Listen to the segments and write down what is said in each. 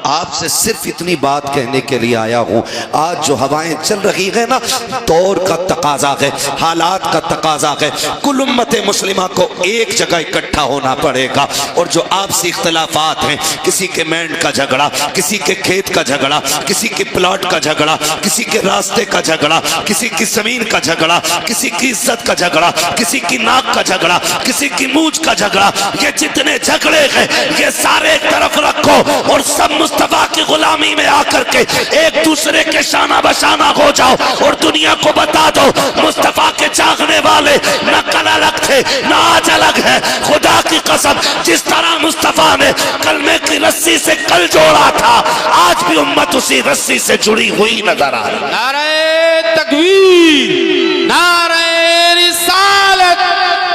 आपसे सिर्फ इतनी बात कहने के लिए आया हूँ। आज जो हवाएं चल रही है ना, दौर का तकाजा है, हालात का तकाजा है। कुल उम्मत मुस्लिमा को एक जगह इकट्ठा होना पड़ेगा और जो आपसी इख्तलाफात हैं, किसी के मैंड का झगड़ा, किसी के खेत का झगड़ा, किसी के प्लॉट का झगड़ा, किसी के रास्ते का झगड़ा, किसी की जमीन का झगड़ा, किसी की इज्जत का झगड़ा, किसी की नाक का झगड़ा, किसी की मूंछ का झगड़ा, ये जितने झगड़े हैं ये सारे एक तरफ रखो और सब मुस्तफा की गुलामी में आकर के एक दूसरे के शाना बशाना हो जाओ और दुनिया को बता दो मुस्तफा के चाहने वाले न कल अलग थे न आज अलग है। खुदा की कसम, जिस तरह मुस्तफा ने कलमे की रस्सी से कल जोड़ा था, आज भी उम्मत उसी रस्सी से जुड़ी हुई नजर आ रही। नारे तकबीर, नारे रिसालत,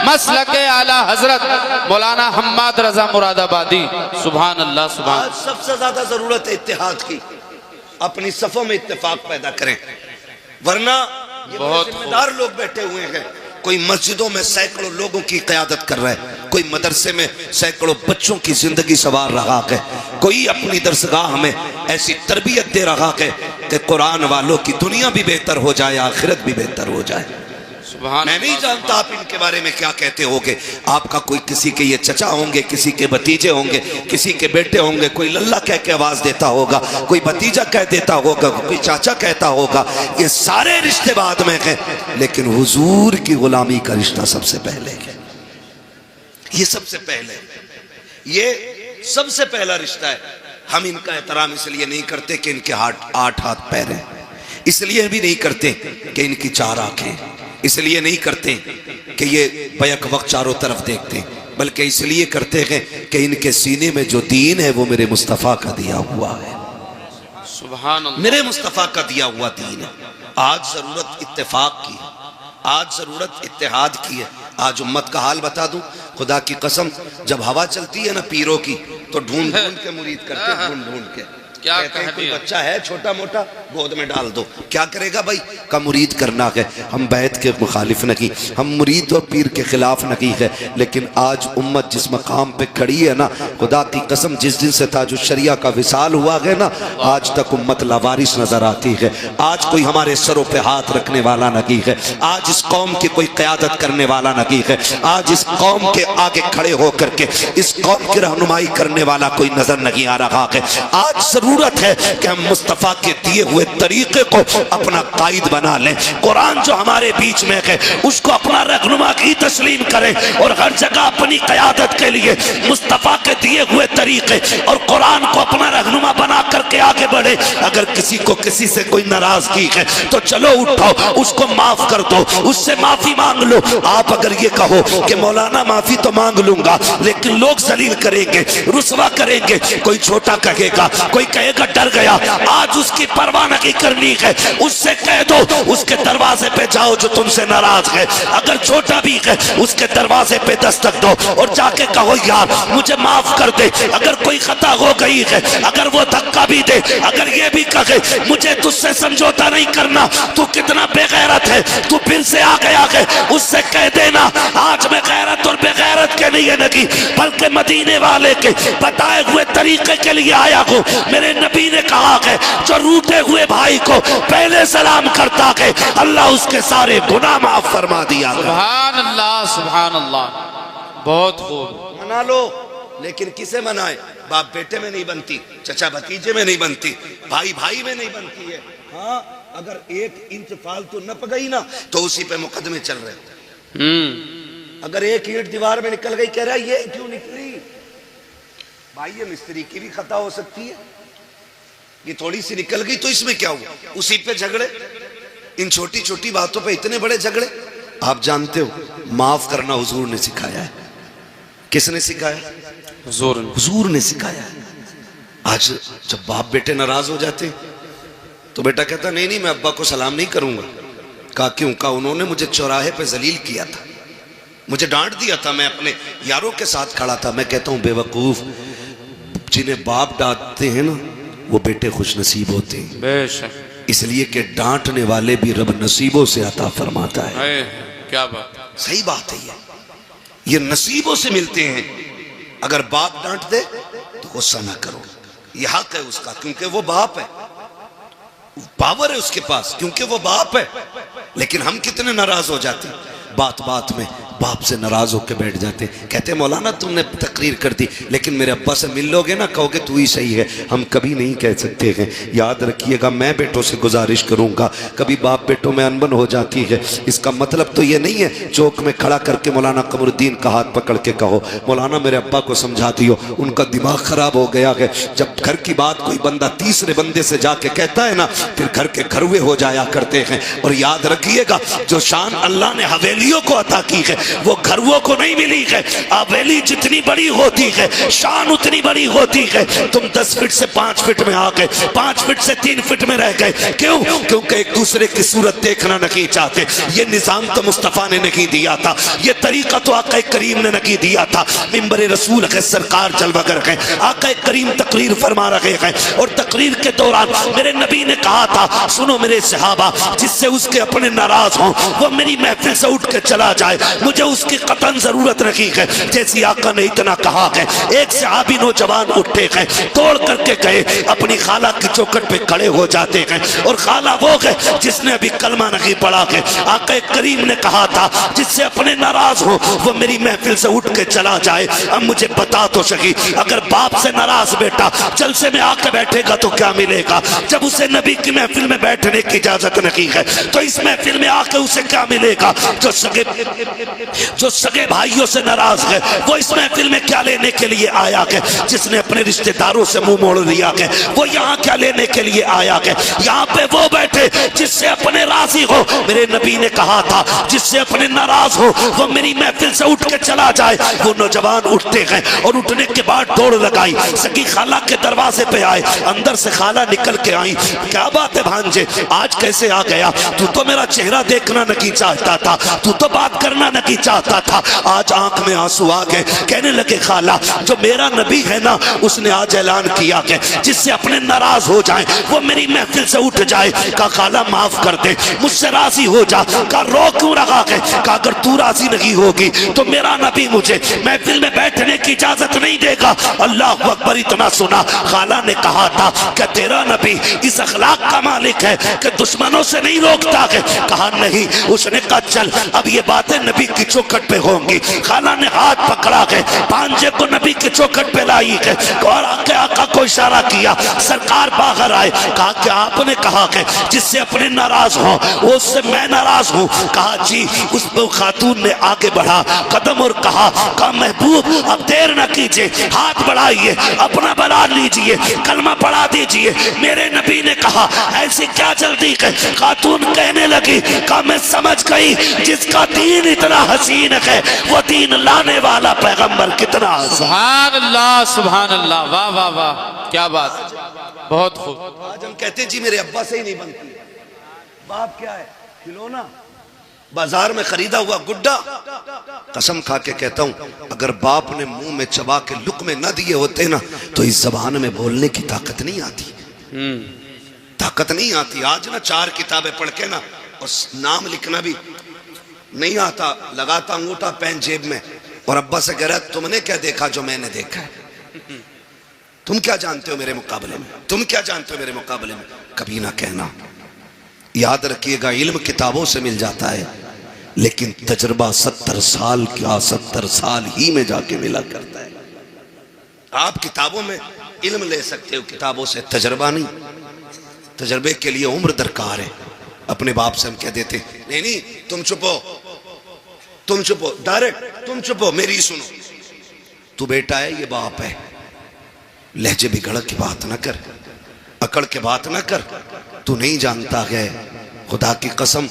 मसलके आला हजरत मौलाना हम्माद रजा मुरादाबादी। सुभान अल्लाह, सुभान। आज सबसे ज्यादा जरूरत है इत्तेहाद की। अपनी सफों में इत्तेफाक पैदा करें, वरना ये बहुत जिम्मेदार लोग बैठे हुए हैं। कोई मस्जिदों में सैकड़ों लोगों की क़यादत कर रहा है, कोई मदरसे में सैकड़ों बच्चों की जिंदगी सवार रहा है, कोई अपनी दरसगाह में ऐसी तरबियत दे रहा है कि कुरान वालों की दुनिया भी बेहतर हो जाए, आखिरत भी बेहतर हो जाए। मैं नहीं जानता आप इनके बारे में क्या कहते होगे। आपका कोई किसी के ये चचा होंगे, किसी के भतीजे होंगे, किसी के बेटे होंगे, कोई लल्ला कह के आवाज देता होगा, कोई भतीजा कह देता होगा, कोई चाचा कहता होगा। ये सारे रिश्ते बाद में हैं, लेकिन हुजूर की गुलामी का रिश्ता सबसे पहले है। ये सबसे पहले, ये सबसे पहला रिश्ता है। हम इनका एहतराम इसलिए नहीं करते कि इनके आठ हाथ पैर हैं, इसलिए भी नहीं करते कि इनकी चार आंखें, इसलिए नहीं करते कि ये बैक वक्त चारों तरफ देखते, बल्कि इसलिए करते हैं कि इनके सीने में जो दीन है वो मेरे मुस्तफ़ा का दिया हुआ है। सुभान अल्लाह, मेरे मुस्तफ़ा का दिया हुआ दीन है। आज जरूरत इत्तेफाक की है, आज जरूरत इत्तेहाद की है। आज उम्मत का हाल बता दूं, खुदा की कसम, जब हवा चलती है ना पीरों की, तो ढूंढ ढूंढ के मुरीद करते, ढूंढ ढूंढ के। क्या कोई बच्चा है छोटा मोटा, गोद में डाल दो, क्या करेगा भाई का मुरीद करना है। हम बैत के मुखालिफ नहीं, हम मुरीद और पीर के खिलाफ नहीं है, लेकिन आज उम्मत जिस मकाम पे खड़ी है ना, खुदा की कसम, जिस दिन से ताजुश शरिया का विसाल हुआ है ना, आज तक उम्मत लावारिस नजर आती है। आज कोई हमारे सरों पे हाथ रखने वाला नहीं है, आज इस कौम की कोई क़यादत करने वाला नहीं है, आज इस कौम के आगे खड़े होकर के इस कौम की रहनुमाई करने वाला कोई नजर नहीं आ रहा है। आज जरूरत है कि हम मुस्तफा के दिए हुए तरीके को अपना कायद बना लें। कुरान जो हमारे बीच में है उसको अपना रहनुमा की तस्लीम करें और हर जगह अपनी क़यादत के लिए मुस्तफा के दिए हुए तरीके और कुरान को अपना रहनुमा बना करके आगे बढ़े। अगर किसी को किसी से कोई नाराजगी है तो चलो उठाओ, उसको माफ कर दो, उससे माफी मांग लो। आप अगर ये कहो कि मौलाना माफी तो मांग लूंगा, लेकिन लोग जलील करेंगे, रुसवा करेंगे, कोई छोटा कहेगा, कोई कहेगा डर गया, आज उसकी परवाह नहीं करनी है, उससे कह दो उसके दरवाजे पे जाओ जो तुमसे नाराज है। अगर छोटा भी है उसके दरवाजे पे दस्तक दो और जाके कहो यार मुझे माफ कर दे। अगर कोई खता हो गई है, अगर वो धक्का भी दे, अगर ये भी कहे मुझे तुझसे समझौता नहीं करना, तू कितना बेगैरत है, तू फिर से आ गया है, उससे कह देना आज मैं गैरत और बेगैरत के लिए नहीं बल्कि मदीने वाले के बताए हुए तरीके के लिए आया हूँ। मेरे नबी ने कहा है जो रूठे हुए भाई को पहले सलाम करता है अल्लाह उसके सारे गुनाह माफ फरमा दिया। सुभान अल्लाह, सुभान अल्लाह, बहुत खूब। मना लो, लेकिन किसे मनाए? बाप बेटे में नहीं बनती, चचा भतीजे में नहीं बनती, भाई भाई में नहीं बनती है। हाँ, अगर 1 इंच फालतू न पगई ना तो उसी पे मुकदमे चल रहे। अगर 1 ईंट दीवार में निकल गई, कह रहा है ये क्यों निकली? भाई ये मिस्त्री की भी खता हो सकती है, ये थोड़ी सी निकल गई तो इसमें क्या हुआ? उसी पे झगड़े, इन छोटी छोटी बातों पे इतने बड़े झगड़े। आप जानते हो माफ करना हुजूर ने सिखाया है। किसने सिखाया? हुजूर ने सिखाया है। आज जब बाप बेटे नाराज हो जाते तो बेटा कहता नहीं नहीं मैं अब्बा को सलाम नहीं करूंगा। कहा क्यों? कहा उन्होंने मुझे चौराहे पे जलील किया था, मुझे डांट दिया था, मैं अपने यारों के साथ खड़ा था। मैं कहता हूं बेवकूफ, जिन्हें बाप डांटते हैं ना वो बेटे खुश नसीब होते हैं, बेशक, इसलिए कि डांटने वाले भी रब नसीबों से अता फरमाता है। क्या बात, सही बात है। ये नसीबों से मिलते हैं। अगर बाप डांट दे तो गुस्सा ना करो, ये हक है उसका, क्योंकि वो बाप है, पावर है उसके पास, क्योंकि वो बाप है। लेकिन हम कितने नाराज हो जाते हैं, बात बात में बाप से नाराज होकर बैठ जाते। कहते मौलाना तुमने तकरीर कर दी, लेकिन मेरे अब्बा से मिल लोगे ना, कहोगे तू ही सही है। हम कभी नहीं कह सकते हैं, याद रखिएगा। मैं बेटों से गुजारिश करूंगा, कभी बाप बेटों में अनबन हो जाती है, इसका मतलब तो ये नहीं है चौक में खड़ा करके मौलाना कमरुद्दीन का हाथ पकड़ के कहो मौलाना मेरे अब्बा को समझा दियो, उनका दिमाग खराब हो गया है। जब घर की बात कोई बंदा तीसरे बंदे से जाके कहता है ना, फिर घर के घरुए हो जाया करते हैं। और याद रखिएगा, जो शान अल्लाह ने हवेलियों को अता की है वो घरुओं को नहीं मिली है। हवेली जितनी बड़ी होती है शान उतनी बड़ी होती है। तुम 10 फीट से 5 फीट में आ गए, 5 फीट से 3 फीट में रह गए, क्यों? क्योंकि एक दूसरे की सूरत देखना नहीं चाहते। ये निजाम तो मुस्तफा ने नहीं दिया था, ये तरीका तो आका करीम ने नहीं दिया था। मिंबर रसूल है, सरकार जलवागर है, आका करीम तकरीर फरमा रहे हैं। और तकरीर के दौरान मेरे नबी ने कहा था, सुनो मेरे सहाबा, जिससे उसके अपने नाराज हों वो मेरी महफिल से उठ के चला जाए, मुझे उसकी कतन जरूरत नहीं है। जैसी आका ने इतना कहा है, एक सहाबी नौजवान उठते हैं, तोड़ करके गए, अपनी खाला की चौखट पे खड़े हो जाते हैं। और खाला वो है जिसने अभी कलमा नहीं पढ़ा है। आका करीम ने कहा था, जिससे अपने नाराज हो वो मेरी महफिल से उठ के चला जाए। अब मुझे बता तो सही, अगर बाप से नाराज बेटा जलसे में आके बैठेगा तो क्या मिलेगा? जब उसे नबी की महफिल में बैठने की इजाजत नहीं है तो इस महफिल में आके उसे क्या मिलेगा? जो सगे भाइयों से नाराज है वो इस महफिल में क्या लेने के लिए आया है? जिसने अपने रिश्तेदारों से मुंह मोड़ लिया है वो यहाँ क्या लेने के लिए आया है? यहाँ पे वो बैठे जिससे अपने राजी हो। मेरे नबी ने कहा था, जिससे अपने नाराज हो वो मेरी महफिल से उठ के चला जाए। वो नौजवान उठते हैं और उठने के बाद दौड़ लगाई, सगी खाला के दरवाजे पे आए। अंदर से खाला निकल के आई, क्या बात है भांजे, आज कैसे आ गया? तू तो मेरा चेहरा देखना नहीं चाहता था, तू तो बात करना नहीं चाहता था, आज आंख में आंसू आ गए। कहने लगे खाला, जो मेरा नबी है ना उसने आज ऐलान किया कि जिससे अपने नाराज हो जाए वो मेरी महफिल से उठ जाए। का खाला माफ कर दे, मुझसे राजी हो जा। का रो क्यों रहा है? का अगर तू राजी नहीं होगी तो मेरा नबी मुझे महफिल में बैठने की इजाजत नहीं देगा। अल्लाह अकबर। इतना सुना, खाला ने कहा था कि तेरा नबी इस अखलाक का मालिक है कि दुश्मनों से नहीं रोकता है। कहा नहीं। उसने कहा चल अब ये बातें नबी की चौखट पे होंगी। खाला ने हाथ पकड़ा है, पांजे को नबी की चौखट पे लाई है और आके आका को इशारा किया। सरकार बाहर आए, कहा कि आपने कहा कि जिससे अपने नाराज हो उससे मैं नाराज हूँ। कहा जी। उस खातून ने आगे बढ़ा कदम और कहा महबूब अब देर न कीजिए, हाथ बढ़ाइए, अपना बना लीजिए, कलमा पढ़ा दीजिए। मेरे नबी ने कहा ऐसी क्या जल्दी है? खातून कहने लगी, कहा मैं समझ गई जिसका दीन इतना हसीन है वो दीन लाने वाला पैगंबर कितना। सुभान अल्लाह, सुभान अल्लाह, वाह वाह वाह, क्या बात, बहुत खूब। आज हम कहते हैं जी मेरे अब्बा से ही नहीं बनती। बाप क्या है? खिलौना, बाजार में खरीदा हुआ गुड्डा। कसम खा के कहता हूं, अगर बाप ने मुंह में चबा के लुक़मे न दिए होते ना तो इस जबान में बोलने की ताकत नहीं आती, ताकत नहीं आती। आज ना 4 किताबें पढ़ के ना और नाम लिखना भी नहीं आता, लगाता अंगूठा पेन जेब में और अब्बा से कह रहा तुमने क्या देखा जो मैंने देखा है? तुम क्या जानते हो मेरे मुकाबले में? तुम क्या जानते हो मेरे मुकाबले में? कभी ना कहना। याद रखिएगा, इल्म किताबों से मिल जाता है लेकिन तजर्बा 70 साल क्या 70 साल ही में जाके मिला करता है। आप किताबों में इल्म ले सकते हो, किताबों से तजर्बा नहीं। तजर्बे के लिए उम्र दरकार है। अपने बाप से हम कह देते नहीं नहीं तुम चुपो, तुम चुपो, डायरेक्ट तुम चुपो, मेरी सुनो। तू बेटा है, ये बाप है। लहजे बिगड़ की बात ना कर, अकड़ के बात ना कर। तू नहीं जानता है, खुदा की कसम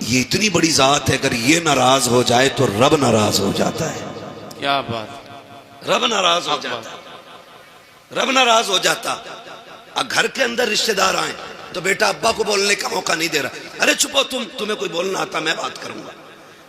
ये इतनी बड़ी जात है, अगर ये नाराज हो जाए तो रब नाराज हो जाता है। क्या बात, रब नाराज हो जाता, रब नाराज हो जाता। अब घर के अंदर रिश्तेदार आए तो बेटा अब्बा को बोलने का मौका नहीं दे रहा। अरे चुपो तुम, तुम्हें कोई बोलना आता मैं बात करूंगा।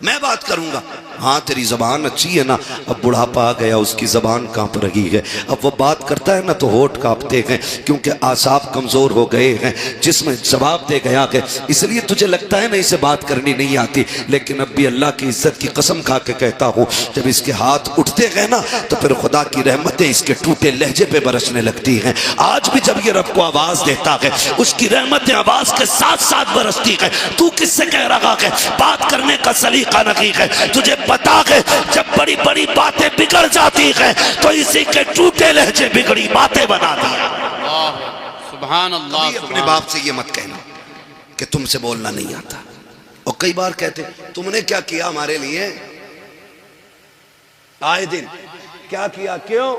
मैं बात करूंगा। हाँ तेरी जबान अच्छी है ना, अब बुढ़ापा आ गया उसकी जबान कांप रही है, अब वो बात करता है ना तो होठ कांपते हैं क्योंकि आसाब कमजोर हो गए हैं, जिसमें जवाब दे गया है, इसलिए तुझे लगता है ना इसे बात करनी नहीं आती। लेकिन अब भी अल्लाह की इज्जत की कसम खा के कहता हूँ, जब इसके हाथ उठते हैं ना तो फिर खुदा की रहमतें इसके टूटे लहजे पे बरसने लगती हैं। आज भी जब ये रब को आवाज देता है उसकी रहमतें आवाज के साथ साथ बरसती है। तू किससे कह रहा है बात करने का सलीका नहीं है? तुझे पता है जब बड़ी बड़ी बातें बिगड़ जाती है तो इसी के टूटे लहजे बिगड़ी बातें बना दी। सुभान अल्लाह। अपने बाप से ये मत कहना कि तुमसे बोलना नहीं आता। और कई बार कहते तुमने क्या किया हमारे लिए, आए दिन क्या किया, क्यों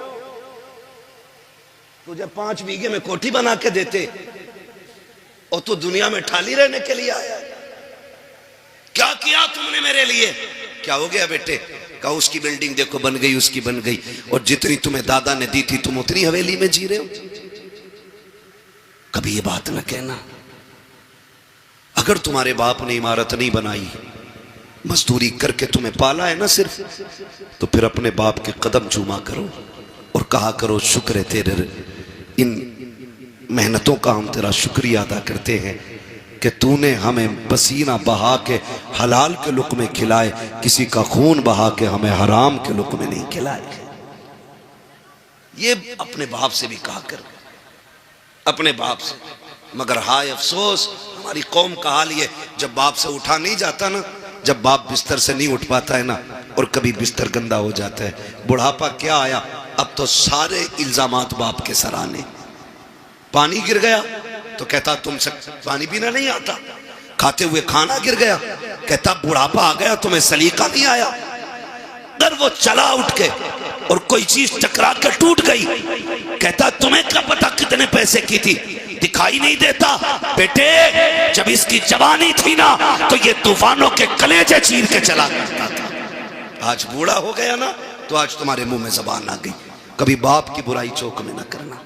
तुझे 5 बीघे में कोठी बना के देते और तू दुनिया में ठाली रहने के लिए आया। क्या किया तुमने मेरे लिए? क्या हो गया बेटे? कहा उसकी बिल्डिंग देखो बन गई, उसकी बन गई, और जितनी तुम्हें दादा ने दी थी तुम उतनी हवेली में जी रहे हो। कभी ये बात ना कहना। अगर तुम्हारे बाप ने इमारत नहीं बनाई, मजदूरी करके तुम्हें पाला है ना सिर्फ, तो फिर अपने बाप के कदम चूमा करो और कहा करो शुक्र है तेरे इन मेहनतों का, हम तेरा शुक्रिया अदा करते हैं कि तूने हमें पसीना बहा के हलाल के लुक़्मे खिलाए, किसी का खून बहा के हमें हराम के लुक़्मे नहीं खिलाए। ये अपने बाप से भी कहा कर, अपने बाप से। मगर हाय अफसोस हमारी कौम का हाल ये, जब बाप से उठा नहीं जाता ना, जब बाप बिस्तर से नहीं उठ पाता है ना, और कभी बिस्तर गंदा हो जाता है, बुढ़ापा क्या आया, अब तो सारे इल्जामात बाप के सर आने। पानी गिर गया तो कहता तुमसे पानी पीना नहीं आता, खाते हुए खाना गिर गया कहता बुढ़ापा आ गया तुम्हें सलीका नहीं आया। अगर वो चला उठ के और कोई चीज टकरा के टूट गई कहता तुम्हें क्या पता कितने पैसे की थी, दिखाई नहीं देता। बेटे जब इसकी जवानी थी ना तो ये तूफानों के कलेजे चीर के चला करता था। आज बूढ़ा हो गया ना तो आज तुम्हारे मुंह में जबान आ गई। कभी बाप की बुराई चौक में न करना,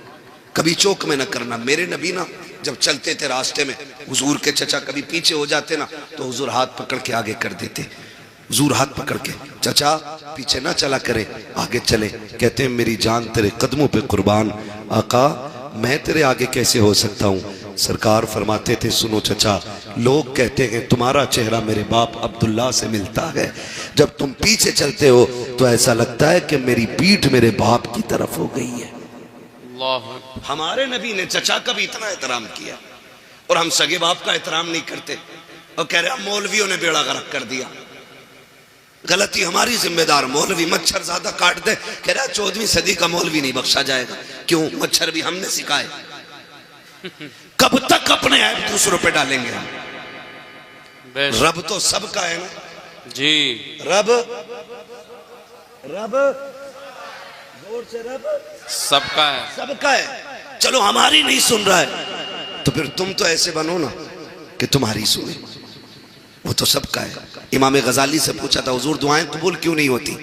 कभी चौक में न करना। मेरे नबी ना जब चलते थे रास्ते में, हुजूर के चचा कभी पीछे हो जाते ना तो हुजूर हाथ पकड़ के आगे कर देते। हुजूर हाथ पकड़ के, चचा पीछे ना चला करे आगे चले। कहते हैं मेरी जान तेरे कदमों पे कुर्बान, आका मैं तेरे आगे कैसे हो सकता हूँ। सरकार फरमाते थे सुनो चचा, लोग कहते हैं तुम्हारा चेहरा मेरे बाप अब्दुल्ला से मिलता है, जब तुम पीछे चलते हो तो ऐसा लगता है कि मेरी पीठ मेरे बाप की तरफ हो गई है। हमारे नबी ने चचा का भी इतना एहतराम किया और हम सगे बाप का एहतराम नहीं करते और कह रहे मौलवियों ने बेड़ा गर्क कर दिया। गलती हमारी जिम्मेदार, मौलवी मच्छर ज्यादा काट दे, कह रहा 14वीं सदी का मौलवी नहीं बख्शा जाएगा। क्यों? मच्छर भी हमने सिखाए। कब तक अपने ऐप दूसरों पे डालेंगे हम? रब तो सबका है ना जी। रब जोर से रब सबका है, सबका है। चलो हमारी नहीं सुन रहा है तो फिर तुम तो ऐसे बनो ना कि तुम्हारी सुने, वो तो सबका है। इमाम गजाली से पूछा था हुजूर दुआएं कबूल क्यों नहीं होती,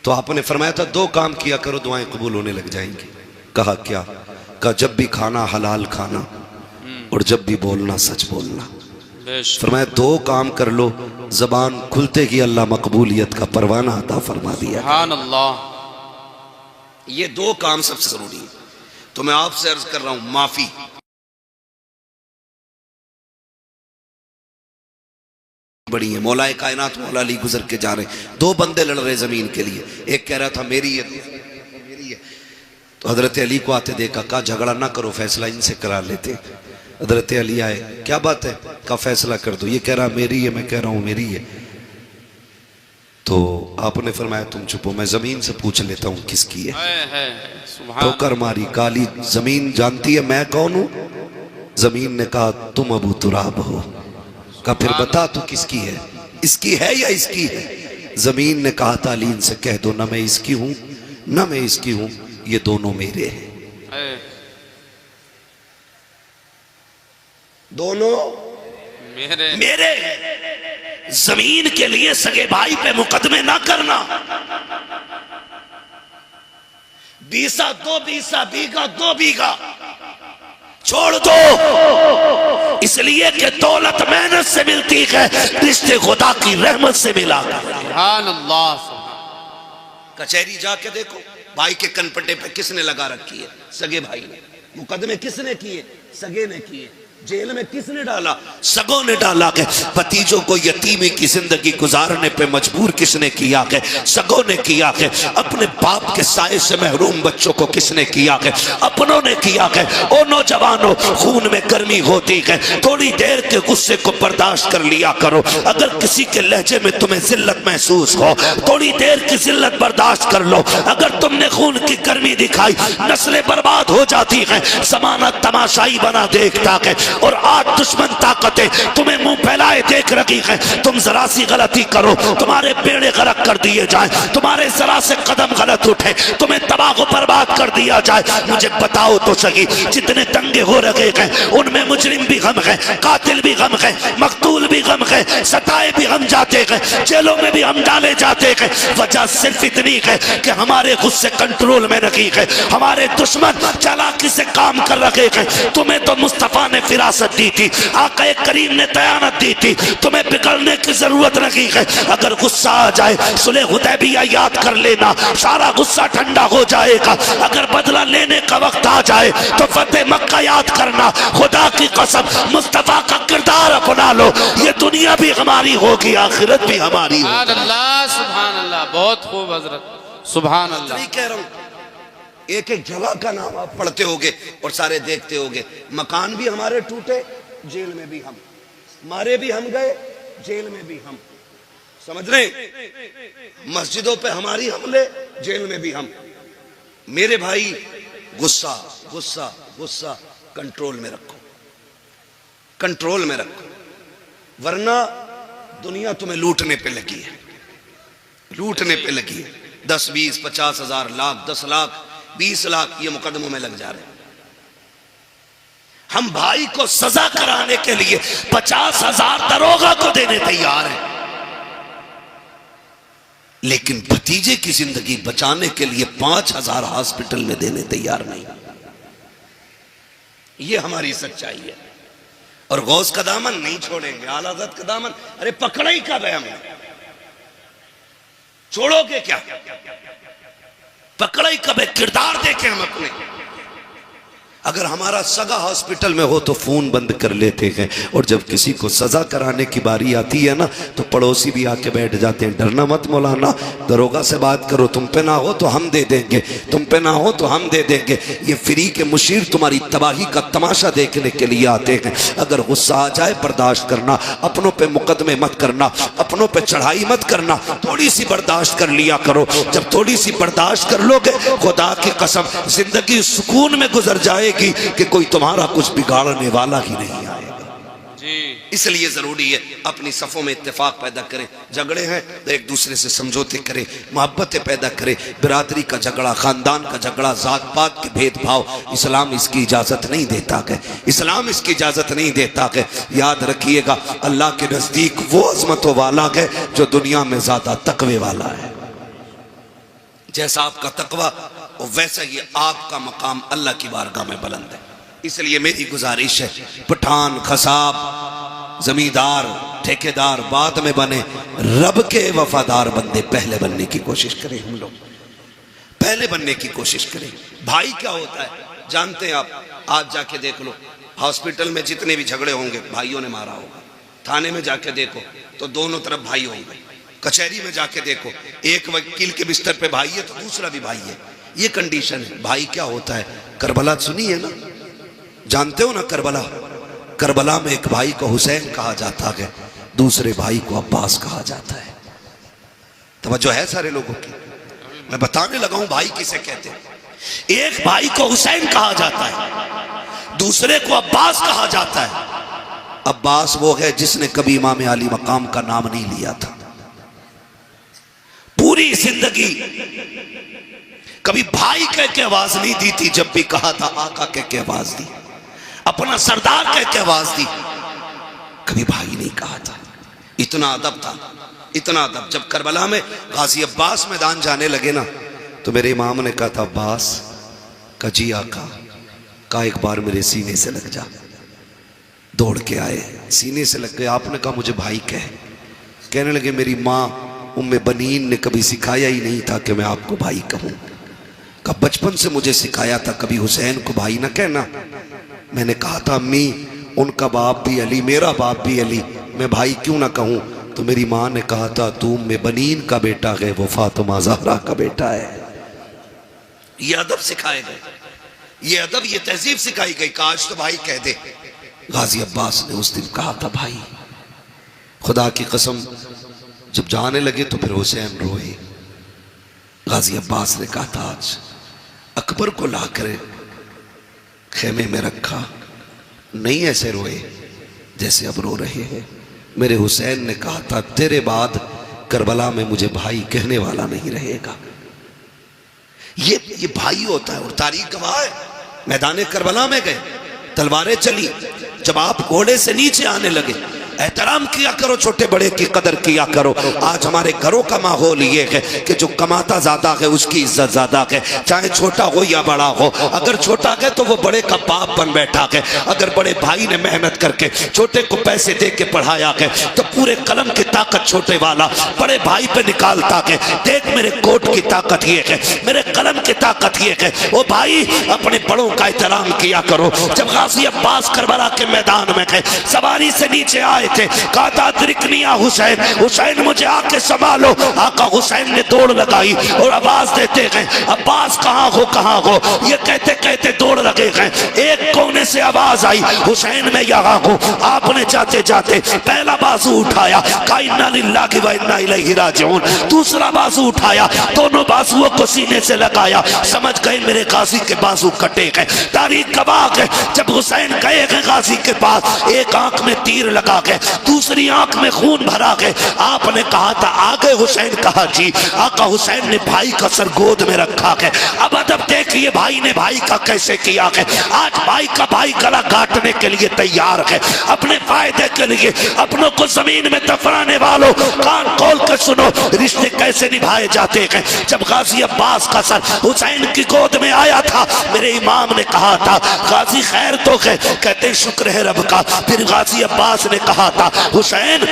तो आपने फरमाया था 2 काम किया करो दुआएं कबूल होने लग जाएंगी। कहा क्या? कहा जब भी खाना हलाल खाना और जब भी बोलना सच बोलना। फरमाया 2 काम कर लो, जबान खुलते ही अल्लाह मकबूलियत का परवाना अता फरमा दिया। सुभान अल्लाह। ये 2 काम सबसे जरूरी है। तो मैं आपसे अर्ज कर रहा हूं माफी। बड़ी है मौलाए कायनात मौला अली गुजर के जा रहे, 2 बंदे लड़ रहे जमीन के लिए, एक कह रहा था मेरी है, मेरी है। तो हजरत अली को आते देखा, कहा झगड़ा ना करो फैसला इनसे करा लेते। हजरत अली आए, क्या बात है? कहा फैसला कर दो। ये कह रहा मेरी है, मैं कह रहा हूं मेरी है। तो आपने फरमाया तुम चुपो, मैं जमीन से पूछ लेता हूं किसकी है। ठोकर मारी, काली जमीन जानती है मैं कौन हूं? जमीन ने कहा तुम अबू तुराब हो। कहा फिर बता तू किसकी है, इसकी है या इसकी है? जमीन ने कहा तालीन से कह दो ना मैं इसकी हूं ना मैं इसकी हूं, ये दोनों मेरे हैं। दोनों मेरे। जमीन के लिए सगे भाई पे मुकदमे ना करना। 20 2 बीघा 2 बीघा छोड़ दो, इसलिए कि दौलत मेहनत से मिलती है, रिश्ते खुदा की रहमत से मिला। सुभान अल्लाह। कचहरी जाके देखो, भाई के कनपटे पे किसने लगा रखी है? सगे भाई ने। मुकदमे किसने किए? सगे ने किए। जेल में किसने डाला? सगों ने डाला के। भतीजों को यतीमी की जिंदगी गुजारने पे मजबूर किसने किया के? सगों ने किया के। अपने बाप के साए से महरूम बच्चों को किसने किया के? अपनों ने किया के। ओ नौजवानों, खून में गर्मी होती है, थोड़ी देर के गुस्से को बर्दाश्त कर लिया करो। अगर किसी के लहजे में तुम्हें जिल्लत महसूस हो, थोड़ी देर की जिल्लत बर्दाश्त कर लो। अगर तुमने खून की गर्मी दिखाई, नस्लें बर्बाद हो जाती हैं। जमाना तमाशाई बना देखता है, और आज दुश्मन ताकतें तुम्हें मुंह फैलाए देख रही हैं। तुम जरा सी गलती करो, तुम्हारे बेड़े गरक कर दिए जाए, तुम्हारे जरा से कदम गलत उठे, तुम्हें तबाह बर्बाद कर दिया जाए। मुझे बताओ तो सही, जितने दंगे हो रहे हैं उनमें मुजरिम भी गम है, कातिल भी गम है, मकतूल भी गम है, सताए भी हम जाते हैं, जेलों में भी हम डाले जाते हैं। वजह सिर्फ इतनी है कि हमारे गुस्से कंट्रोल में नहीं है, हमारे दुश्मन चालाकी से काम कर रहे हैं। तुम्हें तो मुस्तफा ने फिरासत दी थी, आका करीम ने दयानत दी थी, तुम्हें बिगड़ने की जरूरत नहीं है। अगर गुस्सा आ जाए, सुलह हुदैबिया याद कर लेना, सारा गुस्सा ठंडा हो जाएगा। अगर बदला लेने का वक्त आ जाए तो फतेह मक्का याद करना। खुदा की कसम, मुस्तफा का किरदार अपना लो, ये दुनिया भी हमारी होगी, आखिरत भी हमारी होगी। सुभान अल्लाह, सुभान अल्लाह, बहुत खूब हजरत, सुभान अल्लाह। कह रहा हूं, एक एक जगह का नाम आप पढ़ते होगे और सारे देखते होगे। मकान भी हमारे टूटे, जेल में भी हम, मारे भी हम गए, जेल में भी हम। समझ रहे? मस्जिदों पे हमारी हमले, जेल में भी हम। मेरे भाई, गुस्सा गुस्सा गुस्सा कंट्रोल में रखो, कंट्रोल में रखो, वरना दुनिया तुम्हें लूटने पे लगी है, लूटने पे लगी है। 10, 20, 50 हजार, लाख, 10 लाख, 20 लाख ये मुकदमों में लग जा रहे हैं। हम भाई को सजा कराने के लिए 50,000 दरोगा को देने तैयार हैं, लेकिन भतीजे की जिंदगी बचाने के लिए 5,000 हॉस्पिटल में देने तैयार नहीं। ये हमारी सच्चाई है। और गौस का दामन नहीं छोड़ेंगे, आला हज़रत का दामन, अरे पकड़ा ही कब है हमने, छोड़ोगे क्या? पकड़ा ही कब है? किरदार देखें हम अपने। अगर हमारा सगा हॉस्पिटल में हो तो फोन बंद कर लेते हैं, और जब किसी को सजा कराने की बारी आती है ना, तो पड़ोसी भी आके बैठ जाते हैं। डरना मत मौलाना, दरोगा से बात करो, तुम पे ना हो तो हम दे देंगे, तुम पे ना हो तो हम दे देंगे। ये फ्री के मुशीर तुम्हारी तबाही का तमाशा देखने के लिए आते हैं। अगर गुस्सा आ जाए बर्दाश्त करना, अपनों पे मुकदमे मत करना, अपनों पे चढ़ाई मत करना, थोड़ी सी बर्दाश्त कर लिया करो। जब थोड़ी सी बर्दाश्त कर लोगे, खुदा की कसम जिंदगी सुकून में गुजर जाएगी कि कोई तुम्हारा कुछ बिगाड़ने वाला ही नहीं आएगा जी। इसलिए जरूरी है अपनी सफों में इत्तेफाक पैदा करें। झगड़े हैं तो एक दूसरे से समझौते करें, मोहब्बतें पैदा करें। बिरादरी का झगड़ा, खानदान का झगड़ा, जात पात के भेदभाव, इस्लाम इसकी इजाजत नहीं देता है, इस्लाम इसकी इजाजत नहीं देता है। याद रखिएगा, अल्लाह के नजदीक वो अजमतों वाला है जो दुनिया में ज्यादा तकवे वाला है। जैसा आपका तकवा वैसा ही आपका मकाम अल्लाह की बारगाह में बुलंद है। इसलिए मेरी गुजारिश है, पठान, खसाब, जमींदार, ठेकेदार बाद में बने, रब के वफादार बंदे पहले बनने की कोशिश करें। हम लोग पहले बनने की कोशिश करें। भाई क्या होता है जानते हैं आप? आज जाके देख लो, हॉस्पिटल में जितने भी झगड़े होंगे भाइयों ने मारा होगा। थाने में जाके देखो तो दोनों तरफ भाई होंगे। कचहरी में जाके देखो, एक वकील के बिस्तर पे भाई है तो दूसरा भी भाई है। ये कंडीशन है। भाई क्या होता है? करबला सुनी है ना, जानते हो ना करबला? करबला में एक भाई को हुसैन कहा जाता है, दूसरे भाई को अब्बास कहा जाता है। तवज्जो है सारे लोगों की? मैं बताने लगा हूं भाई किसे कहते हैं। एक भाई को हुसैन कहा जाता है, दूसरे को अब्बास कहा जाता है। अब्बास वो है जिसने कभी इमाम अली मकाम का नाम नहीं लिया था, पूरी जिंदगी कभी भाई कह के आवाज नहीं दी थी, जब भी कहा था आका कह के आवाज दी, अपना सरदार कह के आवाज दी, कभी भाई नहीं कहा था। इतना अदब था, इतना अदब। जब करबला में गाजी अब्बास मैदान जाने लगे ना, तो मेरे इमाम ने कहा था अब्बास का जी आका, कहा एक बार मेरे सीने से लग जा। दौड़ के आए, सीने से लग गए। आपने कहा मुझे भाई कहने लगे मेरी माँ उम्मे बनीन ने कभी सिखाया ही नहीं था कि मैं आपको भाई कहूँ। कहा बचपन से मुझे सिखाया था कभी हुसैन को भाई ना कहना। मैंने कहा था अम्मी उनका बाप भी अली, मेरा बाप भी अली, मैं भाई क्यों ना कहूँ। तो मेरी माँ ने कहा था तू उम्मे बनीन का बेटा है, वो फातिमा ज़हरा का बेटा है। ये अदब सिखाए गए, ये अदब, ये तहजीब सिखाई गई। काश तो भाई कह दे। गाजी अब्बास ने उस दिन कहा था भाई। खुदा की कसम जब जाने लगे तो फिर हुसैन रोए। गाजी अब्बास ने कहा था आज अकबर को लाकर खेमे में रखा, नहीं ऐसे रोए जैसे अब रो रहे हैं। मेरे हुसैन ने कहा था तेरे बाद करबला में मुझे भाई कहने वाला नहीं रहेगा। ये भाई होता है। और तारीख गवाह है, मैदान करबला में गए, तलवारें चली, जब आप घोड़े से नीचे आने लगे एहतराम किया करो, छोटे बड़े की कदर किया करो। आज हमारे घरों का माहौल ये है कि जो कमाता ज्यादा है उसकी इज्जत ज्यादा है, चाहे छोटा हो या बड़ा हो। अगर छोटा है तो वो बड़े का बाप बन बैठा है। अगर बड़े भाई ने मेहनत करके छोटे को पैसे दे के पढ़ाया है तो पूरे कलम की ताकत छोटे वाला बड़े भाई पे निकालता है। देख मेरे कोट की ताकत ये है, मेरे कलम की ताकत ये है। ओ भाई अपने बड़ों का एहतराम किया करो। जब गाजी अब्बास करबला के मैदान में गए, सवारी से नीचे आए थे, कहा था अदरिकनिया हुसैन, हुसैन मुझे आके संभालो। आका हुसैन ने दौड़ लगाई और आवाज देते गए अब्बास कहाँ हो कहाँ हो। ये कहते कहते दौड़ लगे गए। एक कोने से आवाज आई हुसैन मैं यहाँ हूँ। आपने जाते जाते पहला बाजू उठाया, कहा इन्ना लिल्लाहि व इन्ना इलैहि राजिऊन। दूसरा बाजू उठाया, दोनों बाजुओं को सीने से लगाया। समझ गए मेरे गाजी के बाजू कटे गए। तारीख गवाह है जब हुसैन गए गाजी के पास, एक आंख में तीर लगा के दूसरी आंख में खून भरा के आपने कहा था आगे हुसैन। कहा जी। आका हुसैन ने भाई का सर गोद में रखा है। अब अदब देखिए भाई ने भाई का कैसे किया है। आज भाई का भाई गला काटने के लिए तैयार है, अपने फायदे के लिए। अपनों को जमीन में दफनाने वालों कान खोल कर सुनो, रिश्ते कैसे निभाए जाते हैं। जब गाजी अब्बास का सर हुसैन की गोद में आया था, मेरे इमाम ने कहा था गाजी खैर तो है, कहते शुक्र है रब का। फिर गाजी अब्बास ने कहा था हुसैन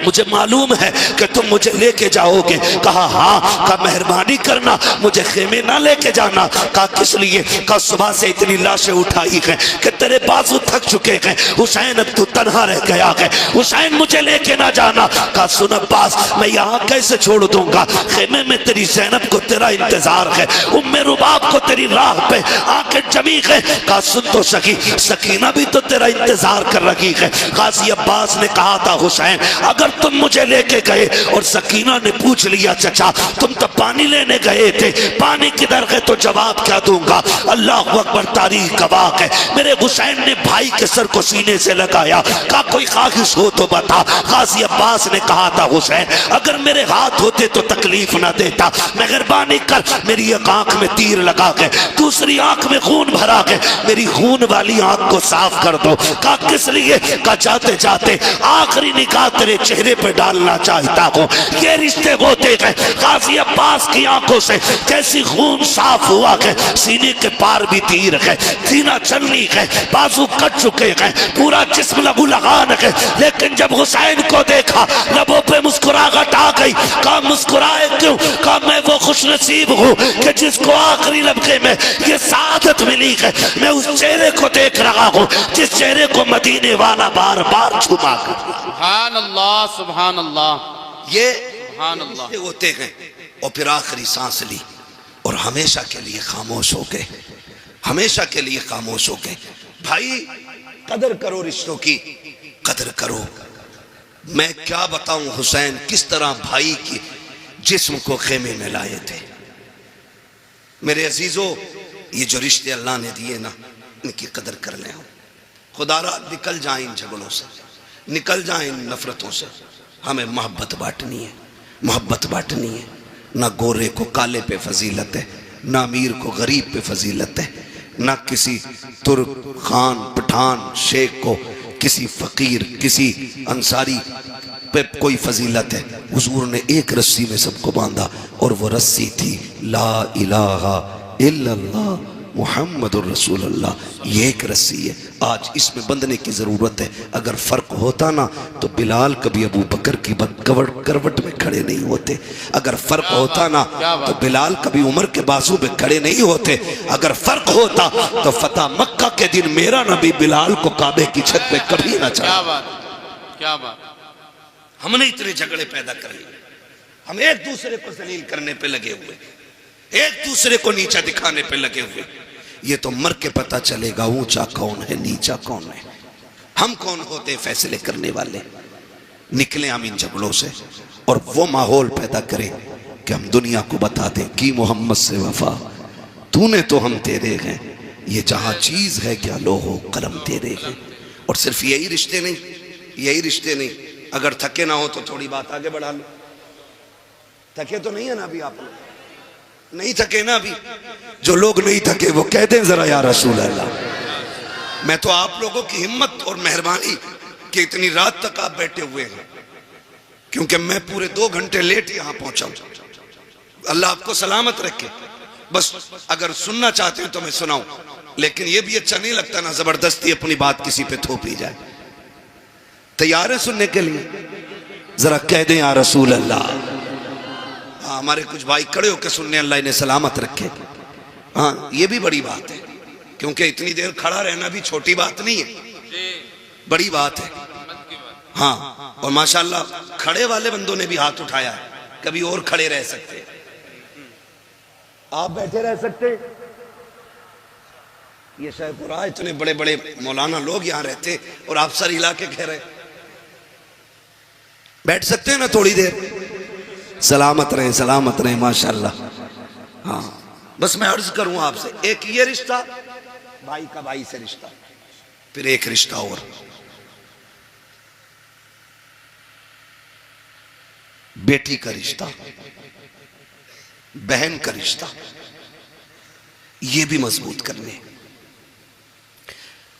मुझे मालूम है कि तुम मुझे लेके जाओगे। कहा हाँ। कहा मेहरबानी करना मुझे खेमे ना लेके जाना। कहा किस लिए। कहा सुबह से इतनी लाशें उठाई हैं कि तेरे बाजू थक चुके हैं हुसैन, अब तू तन्हा रह गया है, हुसैन मुझे लेके ना जाना। कहा सुन अब्बास मैं यहाँ कैसे छोड़ दूंगा, खेमे में तेरी ज़ैनब को तेरा इंतजार है, उम्मे रुबाब को तेरी राह पे आके जमी है। कहा सुन तो सकी, सकीना भी तो तेरा इंतजार कर रही है। गाजी अब्बास ने कहा था हुसैन अगर तुम मुझे लेके गए और सकीना ने पूछ लिया चचा तुम तो पानी लेने गए थे, पानी किधर गए, तो जवाब क्या दूंगा। अल्लाह अकबर, तारीख गवाह है। मेरे हुसैन ने भाई के सर को सीने से लगाया, कहा कोई ख्वाहिश हो तो बता। गाजी अब्बास ने कहा था हुसैन अगर मेरे हाथ होते तो तकलीफ ना देता, मेहरबानी कर मेरी एक आंख में तीर लगा के दूसरी आंख में खून भरा के मेरी खून वाली आंख को साफ कर दो। कहा किस लिए। कहा जाते जाते आखिरी निकाह तेरे चेहरे पे डालना चाहता हूँ। ये रिश्ते होते गए। गाजी अब्बास की आंखों से जैसी खून साफ हुआ है, सीने के पार भी तीर है, सीना चलनी है, बाजू कट चुके हैं, पूरा जिस्म लहू लगान है। लेकिन जब हुसैन को देखा लबों पे मुस्कुराहट आ गई। कहा मुस्कुराए क्यों। कहा मैं वो खुश नसीब हूँ कि जिसको आखिरी लम्हे में ये सादत मिली है। मैं उस चेहरे को देख रहा हूँ जिस चेहरे को मदीने वाला बार बार छुपा कर। सुभान अल्लाह सुभान अल्लाह। ये सुभान अल्लाह होते हैं। और फिर आखिरी सांस ली और हमेशा के लिए खामोश हो गए, हमेशा के लिए खामोश हो गए। भाई कदर करो, रिश्तों की कदर करो। मैं क्या बताऊं हुसैन किस तरह भाई की जिस्म को खेमे में लाए थे। मेरे अजीजों ये जो रिश्ते अल्लाह ने दिए ना, इनकी कदर कर लें। खुदारा निकल जाए इन झगड़ों से, निकल जाए इन नफरतों से। हमें मोहब्बत बांटनी है, मोहब्बत बांटनी है। ना गोरे को काले पे फजीलत है, ना अमीर को गरीब पे फजीलत है, ना किसी तुर्क खान पठान शेख को किसी फकीर किसी अंसारी पे कोई फजीलत है। हुजूर ने एक रस्सी में सबको बांधा और वो रस्सी थी ला इलाहा इल्लल्लाह मुहम्मदुर रसूलुल्लाह, ये एक रस्सी है, आज इसमें बंधने की ज़रूरत है। अगर फ़र्क होता ना तो बिलाल कभी अबू बकर की करवट में खड़े नहीं होते। अगर फ़र्क होता ना तो बिलाल कभी उमर के बाजू में खड़े नहीं होते। अगर फ़र्क होता तो फतह मक्का के दिन मेरा नबी बिलाल को काबे की छत पे कभी ना चढ़ा। क्या बात, क्या बात। हमने इतने झगड़े पैदा कर लिए, हम एक दूसरे को जलील करने पे लगे हुए, एक दूसरे को नीचा दिखाने पे लगे हुए। ये तो मर के पता चलेगा ऊंचा कौन है नीचा कौन है। हम कौन होते हैं फैसले करने वाले। निकले हम इन झगड़ों से और वो माहौल पैदा करें कि हम दुनिया को बता दें कि मोहम्मद से वफा तूने तो हम तेरे हैं, ये जहां चीज है क्या लोहो कलम तेरे हैं। और सिर्फ यही रिश्ते नहीं, यही रिश्ते नहीं, अगर थके ना हो तो थोड़ी बात आगे बढ़ा लो। थके तो नहीं है ना अभी, आप लोग नहीं थके ना अभी। जो लोग नहीं थके वो कहते हैं जरा या रसूल अल्लाह। मैं तो आप लोगों की हिम्मत और मेहरबानी कि इतनी रात तक आप बैठे हुए हैं, क्योंकि मैं पूरे 2 घंटे लेट यहां पहुंचा हूं। अल्लाह आपको सलामत रखे। बस अगर सुनना चाहते हैं तो मैं सुनाऊं, लेकिन यह भी अच्छा नहीं लगता ना जबरदस्ती अपनी बात किसी पे थोपी जाए। तैयार है सुनने के लिए? जरा कह दें या रसूल अल्लाह। हाँ, हमारे कुछ भाई खड़े होकर सुनने, अल्लाह इन्हें सलामत रखे। हाँ, ये भी बड़ी बात है, क्योंकि इतनी देर खड़ा रहना भी छोटी बात नहीं है, बड़ी बात है। हाँ, और माशाल्लाह खड़े वाले बंदों ने भी हाथ उठाया है, कभी और खड़े रह सकते, आप बैठे रह सकते। ये शाहपुरा इतने बड़े बड़े मौलाना लोग यहाँ रहते और आप सर हिला के कह रहे बैठ सकते हैं ना थोड़ी देर। सलामत रहे माशाल्लाह। हाँ, बस मैं अर्ज करूं आपसे, एक ये रिश्ता भाई का भाई से रिश्ता, फिर एक रिश्ता और बेटी का रिश्ता, बहन का रिश्ता, ये भी मजबूत करने।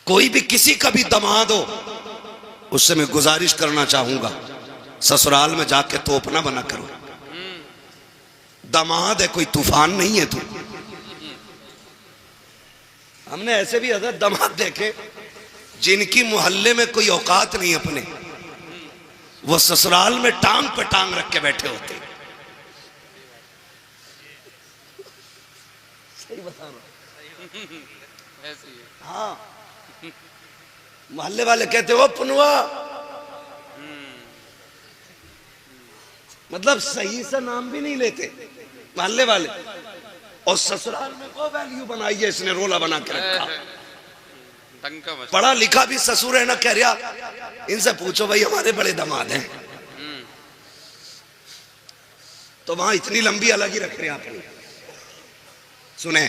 कोई भी किसी का भी दामाद हो, उससे मैं गुजारिश करना चाहूंगा, ससुराल में जाके तोप ना बना करो। दामाद है, कोई तूफान नहीं है तू। हमने ऐसे भी हज़रत दामाद देखे जिनकी मोहल्ले में कोई औकात नहीं अपने, वो ससुराल में टांग पे टांग रख के बैठे होते। सही बता रहा हूं। हाँ, मोहल्ले वाले कहते वो पुनवा, मतलब सही से नाम भी नहीं लेते मोहल्ले वाले, और ससुराल में वो वैल्यू बनाई है इसने, रोला बना के रखा। पढ़ा लिखा भी ससुर है ना, कह रहा इनसे पूछो भाई हमारे बड़े दामाद हैं, तो वहां इतनी लंबी अलग ही रख रहे हैं। आप सुने,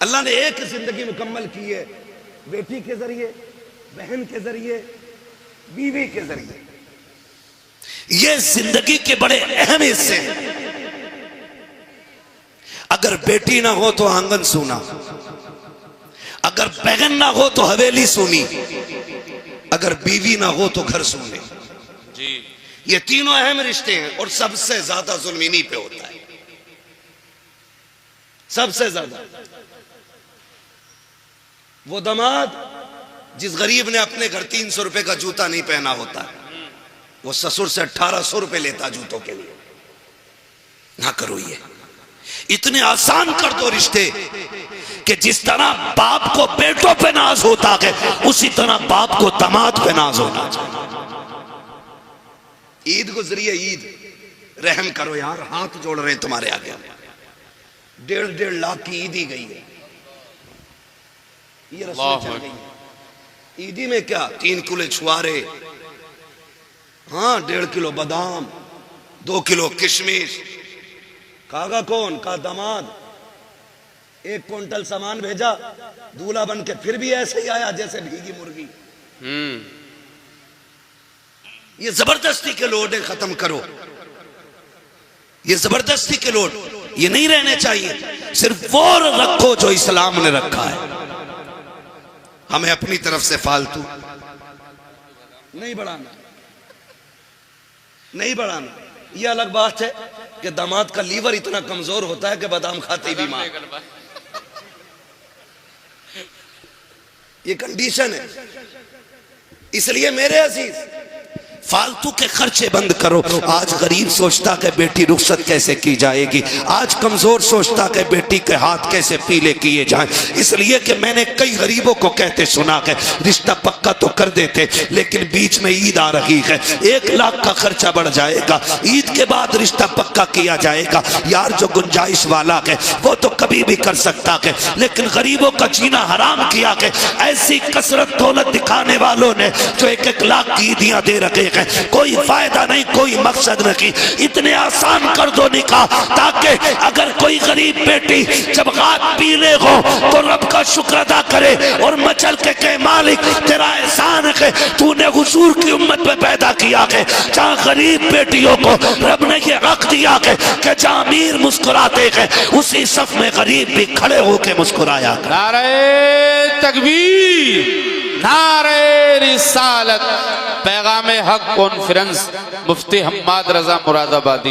अल्लाह ने एक जिंदगी मुकम्मल की है, बेटी के जरिए, बहन के जरिए, बीवी के जरिए। ये जिंदगी के बड़े अहम हिस्से हैं। अगर बेटी ना हो तो आंगन सूना, अगर बहन ना हो तो हवेली सूनी, अगर बीवी ना हो तो घर सूने जी। ये तीनों अहम रिश्ते हैं और सबसे ज्यादा जुल्म इन्हीं पे होता है, सबसे ज्यादा। वो दामाद जिस गरीब ने अपने घर 300 रुपए का जूता नहीं पहना होता, वो ससुर से 1800 रुपए लेता जूतों के लिए। ना करो ये, इतने आसान कर दो रिश्ते कि जिस तरह बाप को बेटों पे नाज होता है, उसी तरह बाप को दामाद पे नाज होना चाहिए। ईद गुजरी है, ईद रहम करो यार, हाथ जोड़ रहे हैं तुम्हारे आगे। 1.5 लाख की ईद ही गई है, ये रस्में चल गई है। ईदी में क्या 3 किलो छुआरे, हाँ 1.5 किलो बादाम, 2 किलो किशमिश। खागा कौन? का दामाद। 1 क्विंटल सामान भेजा, दूल्हा बन के फिर भी ऐसे ही आया जैसे भीगी मुर्गी। ये जबरदस्ती के लोड है, खत्म करो ये जबरदस्ती के लोड, ये नहीं रहने चाहिए। सिर्फ वो रखो जो इस्लाम ने रखा है। हमें अपनी तरफ से फालतू नहीं बढ़ाना, नहीं बढ़ाना। यह अलग बात है कि दामाद का लीवर इतना कमजोर होता है कि बादाम खाते ही बीमार। ये कंडीशन है। इसलिए मेरे अजीज फालतू के खर्चे बंद करो। आज गरीब सोचता कि बेटी रुखसत कैसे की जाएगी, आज कमजोर सोचता कि बेटी के हाथ कैसे पीले किए जाएं। इसलिए कि मैंने कई गरीबों को कहते सुना कि रिश्ता पक्का तो कर देते, लेकिन बीच में ईद आ रही है, 1 लाख का खर्चा बढ़ जाएगा, ईद के बाद रिश्ता पक्का किया जाएगा। यार जो गुंजाइश वाला है वो तो कभी भी कर सकता है, लेकिन गरीबों का जीना हराम किया है ऐसी कसरत दौलत दिखाने वालों ने जो 1-1 लाख की ईदियां दे रखे हैं। कोई फायदा नहीं, कोई मकसद नहीं। इतने आसान कर दो निकाह, ताकि अगर कोई गरीब बेटी जब हाथ पीले हो तो रब का शुक्र अदा करे और मचल के कहे मालिक तेरा एहसान है, तूने हुजूर की उम्मत में पैदा किया है जहाँ गरीब बेटियों को रब ने ये हक दिया है कि जहाँ अमीर मुस्कुराते हैं उसी सफ में गरीब भी खड़े होके मुस्कुराया। नारे तकबीर, नारे रिसालत। पैगाम हक कॉन्फ्रेंस, मुफ्ती हम्माद रजा मुरादाबादी।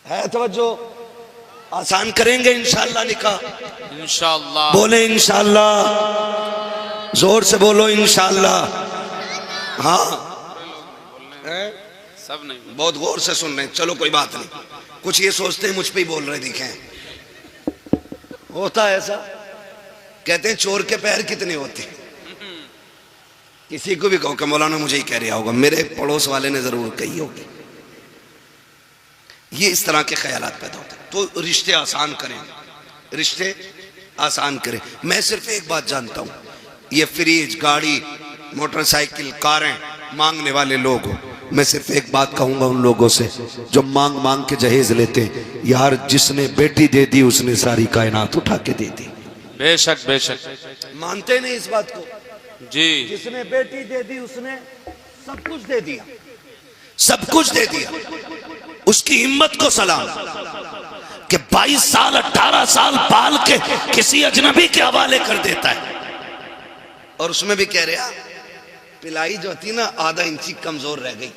है तवज्जो, आसान करेंगे इंशाअल्लाह निकाह, इंशाअल्लाह। बोले इंशाअल्लाह, जोर से बोलो इंशाअल्लाह। हाँ सब नहीं, बहुत गौर से सुन रहे हैं। चलो कोई बात नहीं, कुछ ये सोचते हैं मुझ पे ही बोल रहे दिखें, होता है ऐसा। कहते हैं चोर के पैर कितने होते हैं। किसी को भी कहो कि मौलाना मुझे ही कह रहा होगा, मेरे पड़ोस वाले ने जरूर कही होगी। ये इस तरह के ख्यालात पैदा होते हैं। तो रिश्ते आसान करें, रिश्ते आसान करें। मैं सिर्फ एक बात जानता हूं, ये फ्रिज, गाड़ी, मोटरसाइकिल, कारें मांगने वाले लोग हो, मैं सिर्फ एक बात कहूंगा उन लोगों से जो मांग मांग के जहेज लेते हैं, यार जिसने बेटी दे दी उसने सारी कायनात उठा के दे दी। बेशक बेशक, मानते नहीं इस बात को जी। जिसने बेटी दे दी उसने सब कुछ दे दिया, सब कुछ दे दिया। उसकी हिम्मत को सलाम कि 22 साल 18 साल पाल के किसी अजनबी के हवाले कर देता है। और उसमें भी कह रहा पिलाई जो थी ना आधा इंची कमजोर रह गई,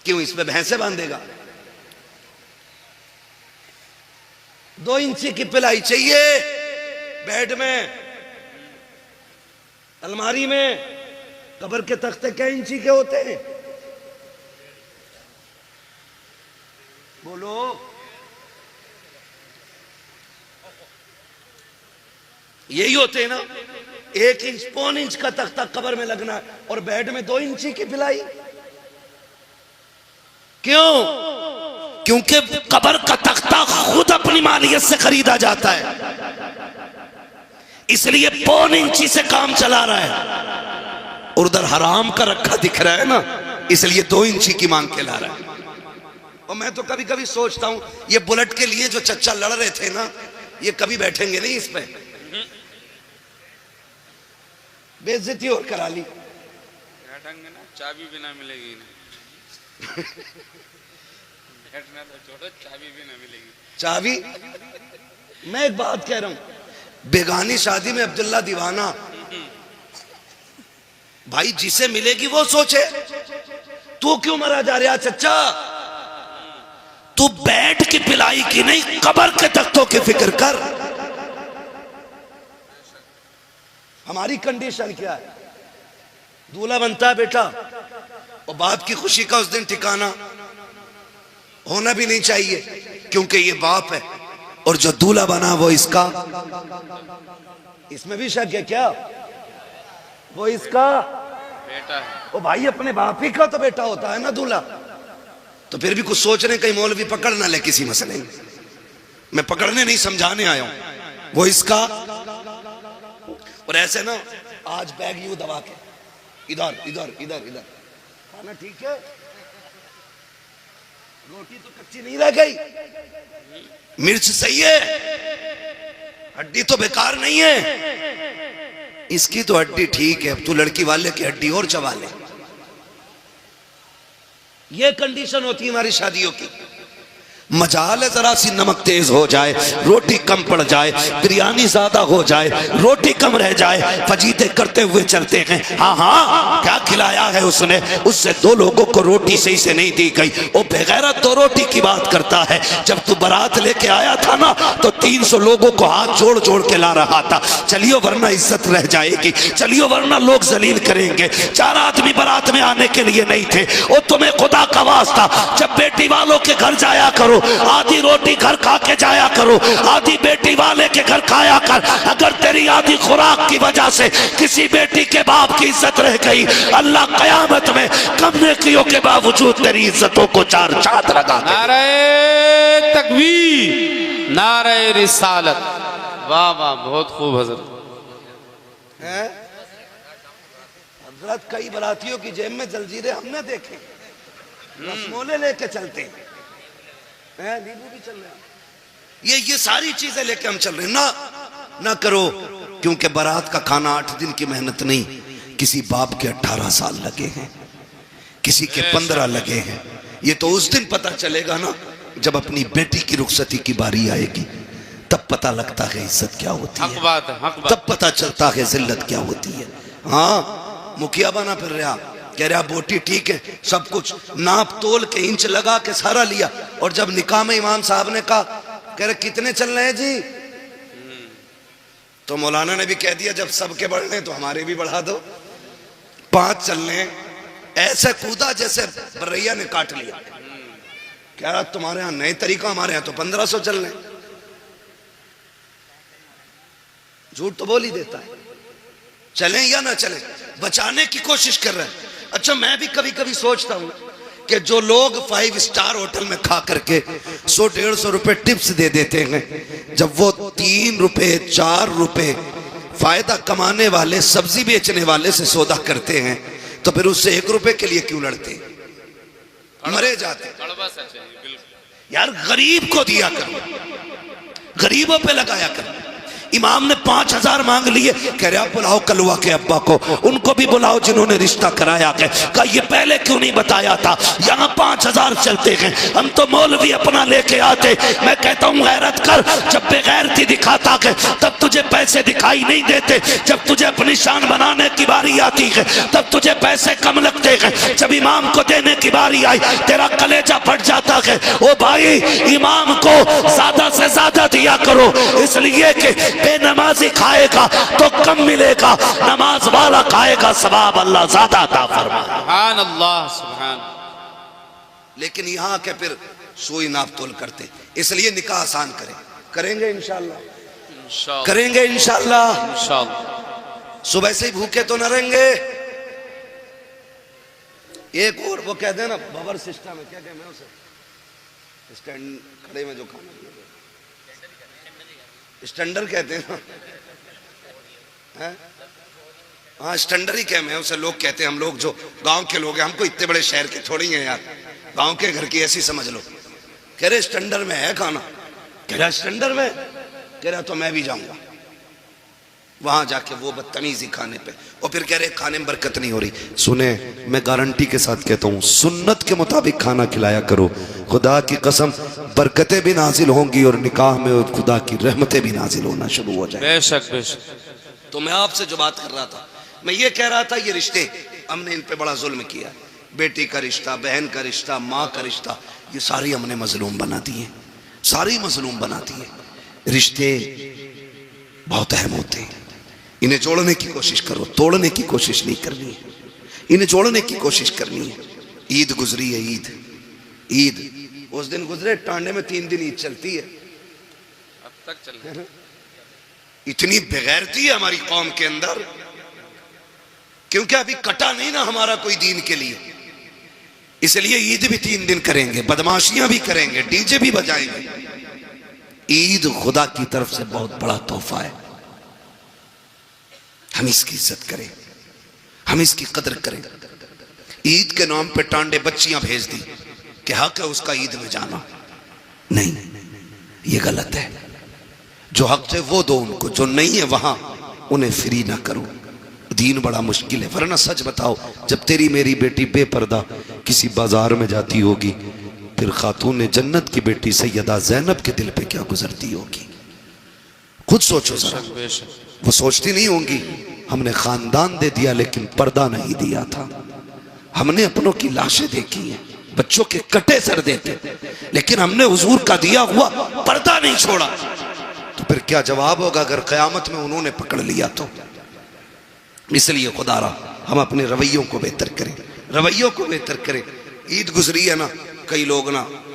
क्यों इस पे भैंसे बांधेगा? 2 इंची की पिलाई चाहिए बेड में, अलमारी में। कब्र के तख्ते क्या इंची के होते हैं? बोलो। यही होते हैं ना, 1 इंच 1.25 इंच का तख्ता कब्र में लगना है और बेड में 2 इंची की पिलाई। क्यों? क्योंकि कब्र का तख्ता खुद अपनी मालियत से खरीदा जाता है, इसलिए 1.25 इंची से काम चला रहा है। और उधर हराम का रखा दिख रहा है ना, इसलिए 2 इंची की मांग के ला रहा है। और मैं तो कभी कभी सोचता हूं ये बुलेट के लिए जो चच्चा लड़ रहे थे ना, ये कभी बैठेंगे नहीं इस पे, बेइज्जती और करा ली। बैठेंगे ना, चाबी भी ना मिलेगी बैठना तो छोड़ो, चाबी भी ना मिलेगी। चाबी? मैं एक बात कह रहा हूं, बेगानी शादी में अब्दुल्ला दीवाना भाई जिसे मिलेगी वो सोचे। तू क्यों मरा जा रहा चच्चा? तू बैठ के पिलाई की नहीं, कब्र के तख्तों की फिक्र कर। हमारी कंडीशन क्या है? दूल्हा बनता है बेटा, और बाप की खुशी का उस दिन ठिकाना होना भी नहीं चाहिए, क्योंकि ये बाप है और जो दूल्हा बना वो इसका। इसमें भी शक है क्या? वो इसका बेटा है। ओ भाई, अपने बाप ही का तो बेटा होता है ना दूल्हा। तो फिर भी कुछ सोचने, कहीं मौलवी पकड़ ना ले किसी मसले में। मैं पकड़ने नहीं, समझाने आया हूं। वो इसका। और ऐसे ना आज बैग यूं दबा के इधर इधर इधर इधर, खाना ठीक है, रोटी तो कच्ची नहीं रह गई, मिर्च सही है, हड्डी तो बेकार नहीं है, इसकी तो हड्डी ठीक है, अब तू लड़की वाले की हड्डी और चबा ले। ये कंडीशन होती है हमारी शादियों की। मजाल है जरा सी नमक तेज हो जाए, रोटी कम पड़ जाए, बिरयानी ज्यादा हो जाए, रोटी कम रह जाए, फजीते करते हुए चलते हैं। हाँ हाँ, क्या खिलाया है उसने, उससे दो लोगों को रोटी सही से नहीं दी गई, वो बेगैरत दो रोटी की बात करता है। जब तू बारात लेके आया था ना तो 300 लोगों को हाथ जोड़ जोड़ के ला रहा था, चलियो वरना इज्जत रह जाएगी, चलियो वरना लोग जलील करेंगे। 4 आदमी बारात में आने के लिए नहीं थे। वो तुम्हें खुदा का वास्ता, जब बेटी वालों के घर जाया करो, आधी रोटी घर खा के जाया करो, आधी बेटी वाले के घर खाया कर। अगर तेरी आधी खुराक की वजह से किसी बेटी के बाप की इज्जत रह गई, अल्लाह कयामत में कम नेकियों के बावजूद तेरी इज्जतों को 4 चांद लगा दे। नारे तकबीर, नारे रिसालत। वाह वाह, बहुत खूब हजरत। हजरत कई बरातियों की जेब में जलजीरे हमने देखे, रसमोले लेके चलते हैं, नींबू भी चल रहे हैं, ये सारी चीजें लेके हम चल रहे हैं। ना करो, क्योंकि बारात का खाना 8 दिन की मेहनत नहीं, किसी बाप के 18 साल लगे हैं, किसी के 15 लगे हैं। ये तो उस दिन पता चलेगा ना जब अपनी बेटी की रुखसती की बारी आएगी, तब पता लगता है इज्जत क्या होती है, हक बात है, हक बात। तब पता चलता है जिल्लत क्या होती है। हाँ, मुखिया बना फिर रहा, कह रहा बोटी ठीक है, सब कुछ नाप तोल के इंच लगा के सारा लिया, और जब निकाह में इमाम साहब ने कहा, कह रहे कितने चल रहे हैं जी, तो मौलाना ने भी कह दिया जब सबके बढ़ रहे तो हमारे भी बढ़ा दो, 5 चल रहे हैं। ऐसे कूदा जैसे बरैया ने काट लिया। कह रहा तुम्हारे यहां नए तरीका, हमारे यहां तो 1500 चल रहे हैं। झूठ तो बोल ही देता है, चलें या ना चलें, बचाने की कोशिश कर रहे हैं। अच्छा, मैं भी कभी कभी सोचता हूं कि जो लोग 5 स्टार होटल में खा करके 100-150 रुपए टिप्स दे देते हैं, जब वो 3 रुपए 4 रुपए फायदा कमाने वाले सब्जी बेचने वाले से सौदा करते हैं, तो फिर उससे 1 रुपए के लिए क्यों लड़ते, मरे जाते। यार गरीब को दिया करो, गरीबों पे लगाया करो। इमाम ने 5000 मांग लिए, कह रहे आप बुलाओ कलवा के अब्बा को, उनको भी बुलाओ जिन्होंने रिश्ता कराया है। कहा ये पहले क्यों नहीं बताया था, यहाँ 5000 चलते हैं, हम तो मौलवी अपना लेके आते। मैं कहता हूँ गैरत कर, जब बेगैरती दिखाता है तब तुझे पैसे दिखाई नहीं देते, जब तुझे अपनी शान बनाने की बारी आती है तब तुझे पैसे कम लगते हैं। जब इमाम को देने की बारी आई तेरा कलेजा फट जाता है। ओ भाई, इमाम को ज्यादा से ज्यादा दिया करो, इसलिए कि बेनमाजी खाएगा तो कम मिलेगा, नमाज वाला खाएगा सवाब अल्लाह ज्यादा अता फरमाए। सुभान अल्लाह, सुभान। लेकिन यहाँ के फिर सुई नाप तोल करते, इसलिए निकाह आसान करें, करेंगे इंशाअल्लाह, करेंगे इंशाअल्लाह। सुबह से ही भूखे तो न रहेंगे। एक और वो कहते हैं ना बबर सिस्टम है, क्या कहते हैं उसे, स्टैंड खड़े में जो खाना, स्टैंडर कहते हैं ना, हाँ स्टैंडर ही कहते हैं उसे लोग कहते हैं। हम लोग जो गांव के लोग हैं, हमको इतने बड़े शहर के थोड़ी हैं यार, गांव के घर की ऐसी समझ लो। कह रहे स्टैंडर में है खाना, कह रहा स्टैंडर में, कह रहा तो मैं भी जाऊंगा वहां जाके वो बदतमीजी खाने पे, और फिर कह रहे खाने में बरकत नहीं हो रही। सुने, मैं गारंटी के साथ कहता हूँ, सुन्नत के मुताबिक खाना खिलाया करो, खुदा की कसम बरकतें भी नाजिल होंगी और निकाह में खुदा की रहमतें भी नाजिल होना शुरू हो जाए। बेशक बेशक। तो मैं आपसे जो बात कर रहा था, मैं ये कह रहा था, ये रिश्ते हमने इन पे बड़ा जुल्म किया। बेटी का रिश्ता, बहन का रिश्ता, माँ का रिश्ता, ये सारी हमने मजलूम बना दिए, सारी मजलूम बना दिए। रिश्ते बहुत अहम होते हैं, इन्हें जोड़ने की कोशिश करो, तोड़ने की कोशिश नहीं करनी है, इन्हें जोड़ने की कोशिश करनी है। ईद गुजरी है, ईद उस दिन गुजरे, टांडे में 3 दिन ईद चलती है, अब तक चल। इतनी बेगैरती है हमारी कौम के अंदर, क्योंकि अभी कटा नहीं ना हमारा कोई दीन के लिए, इसलिए ईद भी 3 दिन करेंगे, बदमाशियां भी करेंगे, डीजे भी बजाएंगे। ईद खुदा की तरफ से बहुत बड़ा तोहफा है, हम इसकी इज्जत करें, हम इसकी कदर करें। ईद के नाम पे टांडे बच्चियां भेज दी कि हक है उसका ईद में जाना, नहीं, ये गलत है। जो हक है वो दो उनको, जो नहीं है वहां उन्हें फ्री ना करो। दीन बड़ा मुश्किल है, वरना सच बताओ, जब तेरी मेरी बेटी बेपर्दा किसी बाजार में जाती होगी, फिर खातून जन्नत की बेटी सैयदा ज़ैनब के दिल पे क्या गुजरती होगी। खुद सोचो जरा। बेशक वो सोचती नहीं होंगी हमने खानदान दे दिया लेकिन पर्दा नहीं दिया था, हमने अपनों की लाशें देखी हैं, बच्चों के कटे सर देते, लेकिन हमने हुजूर का दिया हुआ पर्दा नहीं छोड़ा। तो फिर क्या जवाब होगा अगर क़यामत में उन्होंने पकड़ लिया तो। इसलिए खुदारा हम अपने रवैयों को बेहतर करें, रवैयों को बेहतर करें। ईद गुजरी है ना, कई लोग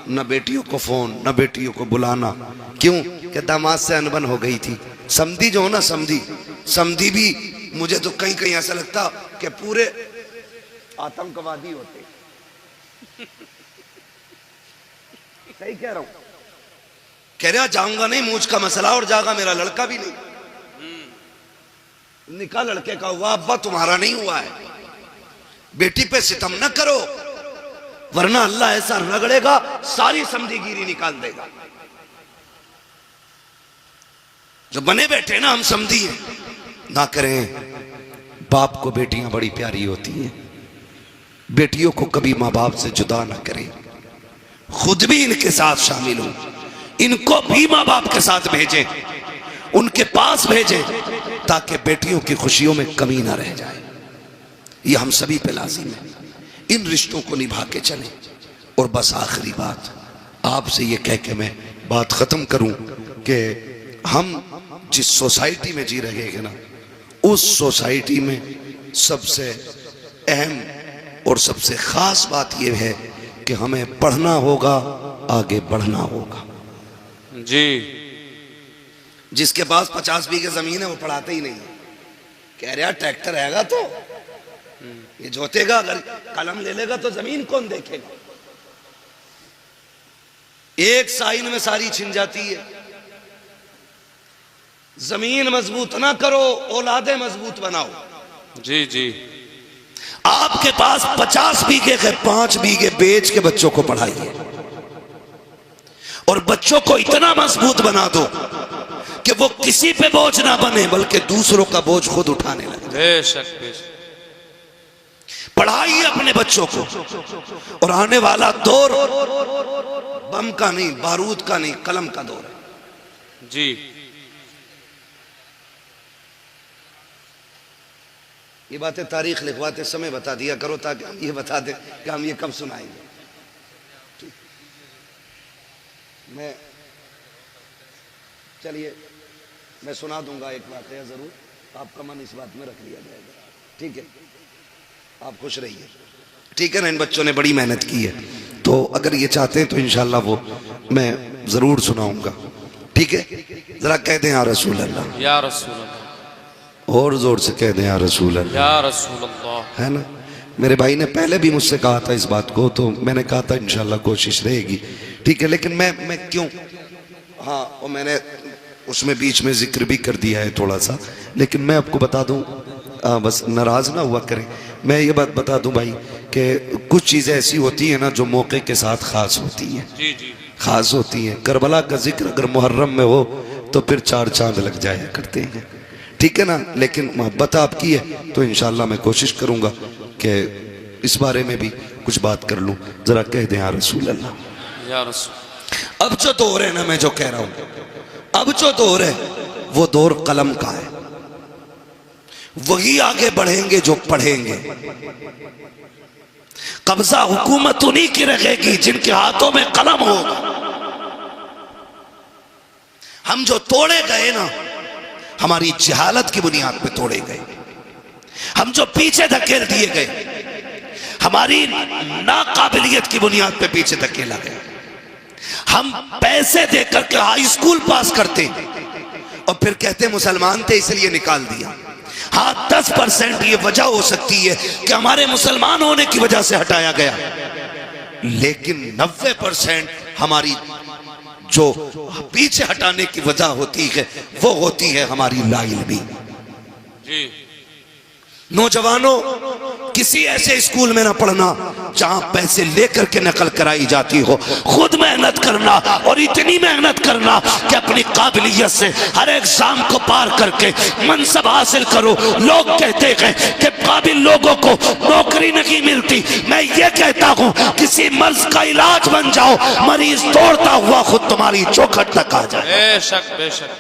ना बेटियों को फोन, ना बेटियों को बुलाना, क्यों कि दामाद से अनबन हो गई थी। समधी जो हो ना, समधी भी मुझे तो कहीं कहीं ऐसा लगता कि पूरे आतंकवादी होते। सही कह रहा हूं, कह रहा जाऊंगा नहीं, मूछ का मसला और जागा मेरा लड़का भी नहीं, निकाह लड़के का हुआ, अब्बा तुम्हारा नहीं हुआ है। बेटी पे सितम न करो वरना अल्लाह ऐसा रगड़ेगा सारी समझीगिरी निकाल देगा। जो बने बैठे ना हम समझी हैं, ना करें। बाप को बेटियां बड़ी प्यारी होती हैं, बेटियों को कभी माँ बाप से जुदा ना करें, खुद भी इनके साथ शामिल हो, इनको भी माँ बाप के साथ भेजें, उनके पास भेजें ताकि बेटियों की खुशियों में कमी ना रह जाए। ये हम सभी पे लाजिम है, इन रिश्तों को निभा के चलें। और बस आखिरी बात आपसे ये कह के मैं बात खत्म करूं कि हम जिस सोसाइटी में जी रहे हैं ना, उस सोसाइटी में सबसे अहम और सबसे खास बात यह है कि हमें पढ़ना होगा, आगे बढ़ना होगा। जी, जिसके पास 50 बीघे जमीन है वो पढ़ाते ही नहीं है, कह रहा ट्रैक्टर रहेगा तो ये जोतेगा, अगर कलम ले लेगा तो जमीन कौन देखेगा। एक साइन में सारी छिन जाती है। जमीन मजबूत ना करो, औलादे मजबूत बनाओ। जी जी, आपके पास 50 बीघे है, 5 बीघे बेच के बच्चों को पढ़ाइए और बच्चों को इतना मजबूत बना दो कि वो किसी पे बोझ ना बने बल्कि दूसरों का बोझ खुद उठाने लगे। बेशक बेशक, पढ़ाइए अपने बच्चों को। और आने वाला दौर बम का नहीं, बारूद का नहीं, कलम का दौर है। जी, ये बातें तारीख लिखवाते समय बता दिया करो ताकि हम ये बता दें कि हम ये कब सुनाएंगे। मैं चलिए मैं सुना दूंगा एक वाकया, जरूर आपका मन इस बात में रख लिया जाएगा, ठीक है? आप खुश रहिए, ठीक है ना? इन बच्चों ने बड़ी मेहनत की है, तो अगर ये चाहते हैं तो इंशाल्लाह वो मैं जरूर सुनाऊंगा, ठीक है? जरा कह दें या रसूल अल्लाह, या रसूल अल्लाह, और जोर से कह दें या रसूल अल्लाह, या रसूल अल्लाह, है ना? मेरे भाई ने पहले भी मुझसे कहा था इस बात को, तो मैंने कहा था इंशाल्लाह कोशिश रहेगी, ठीक है? लेकिन मैं क्यों, हाँ, और मैंने उसमें बीच में जिक्र भी कर दिया है थोड़ा सा, लेकिन मैं आपको बता दूं, बस नाराज ना हुआ करें, मैं ये बात बता दूं भाई कि कुछ चीज़ें ऐसी होती हैं ना जो मौके के साथ ख़ास होती हैं। जी जी, ख़ास होती हैं। करबला का जिक्र अगर मुहर्रम में हो तो फिर 4 चांद लग जाया करते हैं, ठीक है ना? लेकिन मोहब्बत आपकी है तो इंशाल्लाह मैं कोशिश करूँगा कि इस बारे में भी कुछ बात कर लूँ। ज़रा कह दें या रसूल अल्लाह, या रसूल। अब जो दौर है ना, मैं जो कह रहा हूँ, अब जो दौर है वो दौर कलम का है। वही आगे बढ़ेंगे जो पढ़ेंगे। कब्जा हुकूमत उन्हीं की रहेगी जिनके हाथों में कलम होगा। हम जो तोड़े गए ना, हमारी जहालत की बुनियाद पे तोड़े गए। हम जो पीछे धकेल दिए गए, हमारी नाकाबिलियत की बुनियाद पे पीछे धकेला गया। हम पैसे देकर के हाई स्कूल पास करते और फिर कहते मुसलमान थे इसलिए निकाल दिया। हाँ, 10% ये वजह हो सकती है कि हमारे मुसलमान होने की वजह से हटाया गया, लेकिन 90% हमारी जो पीछे हटाने की वजह होती है वो होती है हमारी लाइल्मी। जी, नौजवानों, किसी ऐसे स्कूल में ना पढ़ना जहां पैसे लेकर के नकल कराई जाती हो। खुद मेहनत करना और इतनी मेहनत करना कि अपनी काबिलियत से हर एग्जाम को पार करके मनसब हासिल करो। लोग कहते हैं कि काबिल लोगों को नौकरी नहीं मिलती, मैं ये कहता हूं किसी मर्ज का इलाज बन जाओ, मरीज दौड़ता हुआ खुद तुम्हारी चौखट तक आ जाए। बेशक बेशक।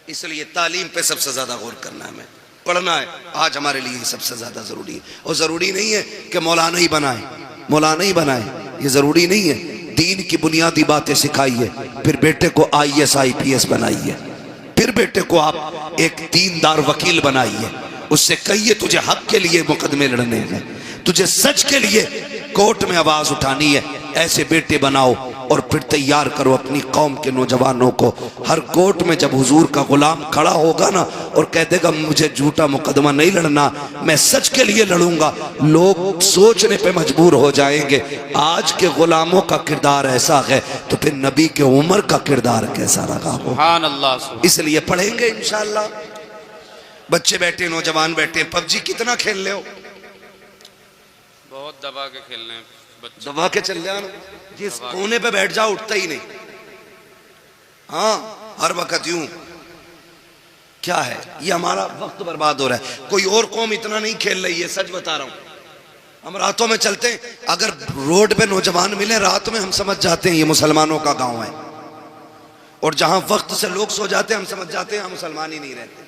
इसलिए तालीम पे सबसे ज्यादा गौर करना है, हमें पढ़ना है। आज हमारे लिए सबसे ज्यादा जरूरी है। और जरूरी नहीं है कि मौलाना ही बनाए, मौलाना ही बनाए, ये जरूरी नहीं है। दीन की बुनियादी बातें सिखाइए, फिर बेटे को IAS IPS बनाइए, फिर बेटे को आप एक दीनदार वकील बनाइए। उससे कहिए तुझे हक के लिए मुकदमे लड़ने हैं, तुझे सच के लिए कोर्ट में आवाज उठानी है। ऐसे बेटे बनाओ और फिर तैयार करो अपनी कौम के नौजवानों को। हर कोर्ट में जब हुजूर का गुलाम खड़ा होगा ना और कह देगा मुझे झूठा मुकदमा नहीं लड़ना, मैं सच के लिए लड़ूंगा, लोग सोचने पे मजबूर हो जाएंगे आज के गुलामों का किरदार ऐसा है तो फिर नबी के उमर का किरदार कैसा रहा हो। सुभान अल्लाह। इसलिए पढ़ेंगे इंशाअल्लाह। बच्चे बैठे, नौजवान बैठे, PUBG कितना खेल ले हो? बहुत दबा के खेलने हैं बच्चे, दबा के चल जाना, जिस कोने पे बैठ जाओ उठता ही नहीं। हाँ, हर वक्त यूं। क्या है ये? हमारा वक्त बर्बाद हो रहा है। कोई और कौम इतना नहीं खेल रही है, सच बता रहा हूं। हम रातों में चलते हैं, अगर रोड पे नौजवान मिले रात में हम समझ जाते हैं ये मुसलमानों का गांव है। और जहां वक्त से लोग सो जाते हैं हम समझ जाते हैं हम मुसलमान ही नहीं रहते,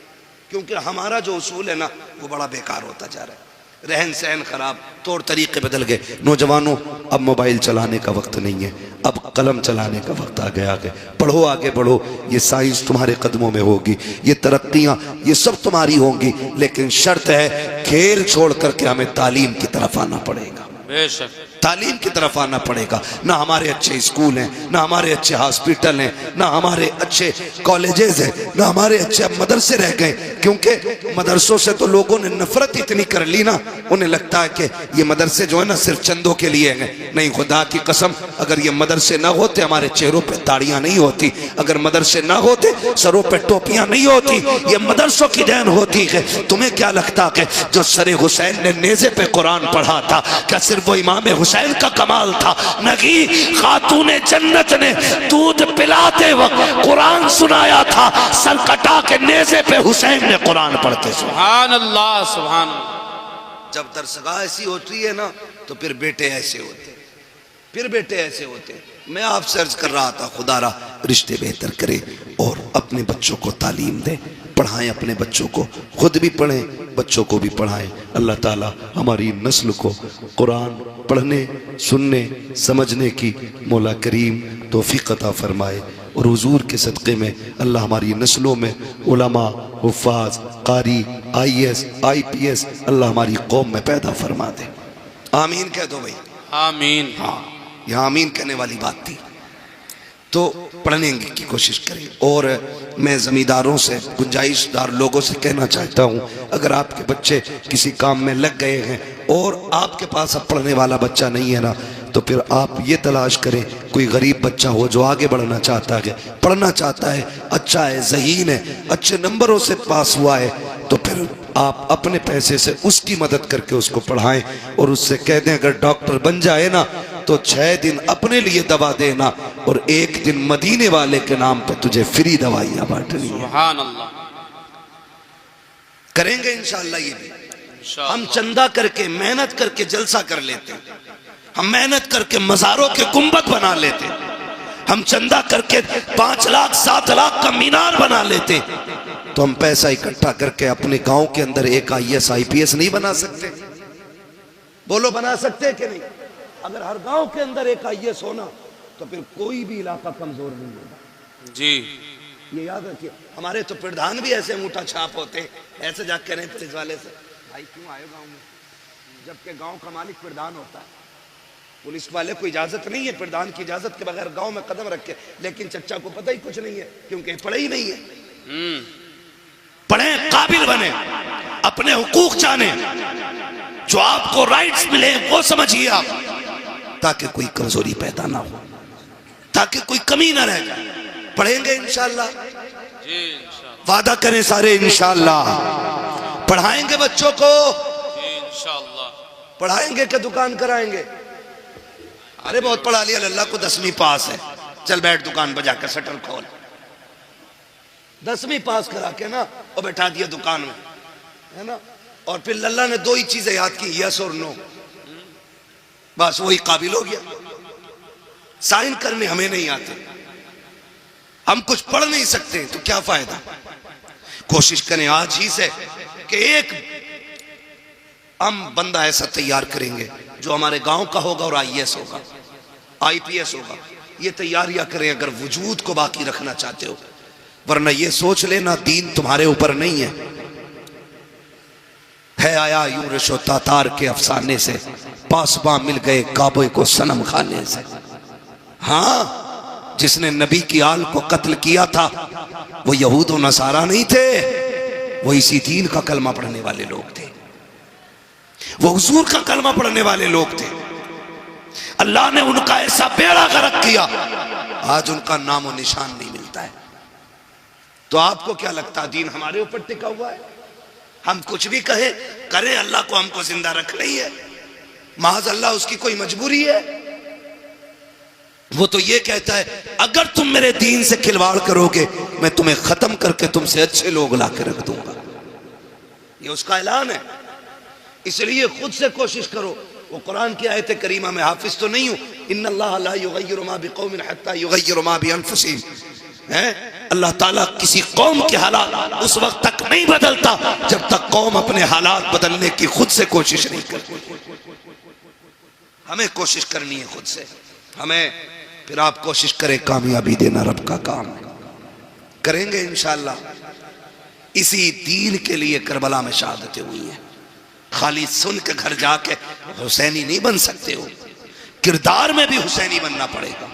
क्योंकि हमारा जो उसूल है ना वो बड़ा बेकार होता जा रहा है। रहन सहन खराब, तौर तरीके बदल गए। नौजवानों, अब मोबाइल चलाने का वक्त नहीं है, अब कलम चलाने का वक्त आ गया है। पढ़ो, आगे बढ़ो, ये साइंस तुम्हारे कदमों में होगी, ये तरक्कियां ये सब तुम्हारी होंगी, लेकिन शर्त है खेल छोड़ करके हमें तालीम की तरफ आना पड़ेगा। बेशक तालीम की तरफ आना पड़ेगा। ना हमारे अच्छे स्कूल हैं, ना हमारे अच्छे हॉस्पिटल हैं, ना हमारे अच्छे कॉलेजेस हैं, ना हमारे अच्छे मदरसे रह गए, क्योंकि मदरसों से तो लोगों ने नफरत इतनी कर ली ना, उन्हें लगता है कि ये मदरसे जो है ना सिर्फ चंदों के लिए हैं। नहीं, खुदा की कसम, अगर ये मदरसे ना होते हमारे चेहरों पे ताड़ियां नहीं होती, अगर मदरसे ना होते सरों पे टोपियां नहीं होती, ये मदरसों की देन होती है। तुम्हें क्या लगता है जो सरे हुसैन ने नेज़े पे कुरान पढ़ा था, क्या सिर्फ वो इमाम हुसैन का कमाल था? नहीं, खातूने जन्नत ने दूध पिलाते वक्त कुरान सुनाया था, सर कटा के नेज़े पे हुसैन ने कुरान पढ़ते। सुभान अल्लाह, सुभान अल्लाह। जब दरसगाह ऐसी होती है ना तो फिर बेटे ऐसे होते, फिर बेटे ऐसे होते। मैं आपसे अर्ज कर रहा था, खुदारा रिश्ते बेहतर करे और अपने बच्चों को तालीम दे, पढ़ाएं अपने बच्चों को, खुद भी पढ़ें, बच्चों को भी पढ़ाएं। अल्लाह ताला हमारी नस्ल को कुरान पढ़ने, सुनने, समझने की मौला करीम तौफीक अता फरमाए। और हुजूर के सदक़े में अल्लाह हमारी नस्लों में उलमा, हुफ़ाज़, कारी, IAS IPS अल्लाह हमारी कौम में पैदा फरमा दे। आमीन कह दो भाई। आमीन। हाँ, यहाँ आमीन कहने वाली बात थी। तो पढ़ने की कोशिश करें। और मैं ज़मींदारों से, गुंजाइशदार लोगों से कहना चाहता हूँ, अगर आपके बच्चे किसी काम में लग गए हैं और आपके पास अब पढ़ने वाला बच्चा नहीं है ना, तो फिर आप ये तलाश करें कोई गरीब बच्चा हो जो आगे बढ़ना चाहता है, पढ़ना चाहता है, अच्छा है, ज़हीन है, अच्छे नंबरों से पास हुआ है, तो फिर आप अपने पैसे से उसकी मदद करके उसको पढ़ाएं और उससे कह दें अगर डॉक्टर बन जाए ना तो 6 दिन अपने लिए दवा देना और 1 दिन मदीने वाले के नाम पे तुझे फ्री दवाइयां बांटनी है। सुभान अल्लाह। करेंगे इंशाअल्लाह ये भी। हम चंदा करके, मेहनत करके जलसा कर लेते, हम मेहनत करके मज़ारों के गुंबद बना लेते, हम चंदा करके 5 लाख 7 लाख का मीनार बना लेते, तो हम पैसा इकट्ठा करके अपने गांव के अंदर एक IAS IPS नहीं बना सकते? बोलो, बना सकते कि नहीं? अगर हर गांव के अंदर एक IAS होना तो फिर कोई भी इलाका कमजोर नहीं होगा। जी, ये याद रखिए। हमारे तो प्रधान भी ऐसे अंगूठा छाप होते, ऐसे जाकर कह रहे हैं पुलिस वाले से, भाई क्यों आए गांव में, जबकि गांव का मालिक प्रधान होता है। पुलिस वाले को इजाजत नहीं है प्रधान की इजाजत के बगैर गांव में कदम रखे, लेकिन चच्चा को पता ही कुछ नहीं है क्योंकि पढ़े ही नहीं है। पढ़े, काबिल बने, अपने हुकूक जाने, जो आपको राइट्स मिले वो समझिए आप, ताकि कोई कमजोरी पैदा ना हो, ताकि कोई कमी ना रह जाए। पढ़ेंगे इंशाअल्लाह, वादा करें सारे इंशाअल्लाह, पढ़ाएंगे बच्चों को, माशाअल्लाह। पढ़ाएंगे कि दुकान कराएंगे? अरे बहुत पढ़ा लिया, अल्लाह को 10वीं पास है, चल बैठ दुकान बजा कर शटर खोल। 10वीं पास करा के ना और बैठा दिया दुकान में, है ना। और फिर लल्ला ने 2 ही चीजें याद की, यस और नो, बस वही काबिल हो गया। साइन करने हमें नहीं आते, हम कुछ पढ़ नहीं सकते, तो क्या फायदा। कोशिश करें आज ही से कि एक हम बंदा ऐसा तैयार करेंगे जो हमारे गांव का होगा और आईएएस होगा, आईपीएस होगा। ये तैयारियां करें अगर वजूद को बाकी रखना चाहते हो, वरना ये सोच लेना दीन तुम्हारे ऊपर नहीं है आया यूं रिशो तातार के अफसाने से, पासबा मिल गए काबे को सनम खाने से। हाँ, जिसने नबी की आल को कत्ल किया था वो यहूद और नसारा नहीं थे, वो इसी दीन का कलमा पढ़ने वाले लोग थे, वो हुजूर का कलमा पढ़ने वाले लोग थे। अल्लाह ने उनका ऐसा बेड़ा गर्क किया, आज उनका नामो निशान नहीं मिलता है। तो आपको क्या लगता है दीन हमारे ऊपर टिका हुआ है? हम कुछ भी कहे करें, अल्लाह को हमको जिंदा रख रही है, माज अल्लाह उसकी कोई मजबूरी है? वो तो ये कहता है अगर तुम मेरे दीन से खिलवाड़ करोगे मैं तुम्हें खत्म करके तुमसे अच्छे लोग ला के रख दूंगा, ये उसका ऐलान है। इसलिए खुद से कोशिश करो। वो कुरान की आयत करीमा में हाफिज तो नहीं हूं, इन्नल्लाह ला युगय्यिरु मा बिकौमिन हत्ता युगय्यिरु मा बिअनफुसिहिम, है अल्लाह ताला किसी कौम के हालात उस वक्त तक नहीं बदलता जब तक कौम अपने हालात बदलने की खुद से कोशिश नहीं करती। हमें कोशिश करनी है खुद से, हमें। फिर आप कोशिश करें, कामयाबी देना रब का काम है, करेंगे इंशाअल्लाह। इसी दीन के लिए करबला में शहादतें हुई हैं। खाली सुन के घर जाके हुसैनी नहीं बन सकते हो, किरदार में भी हुसैनी बनना पड़ेगा,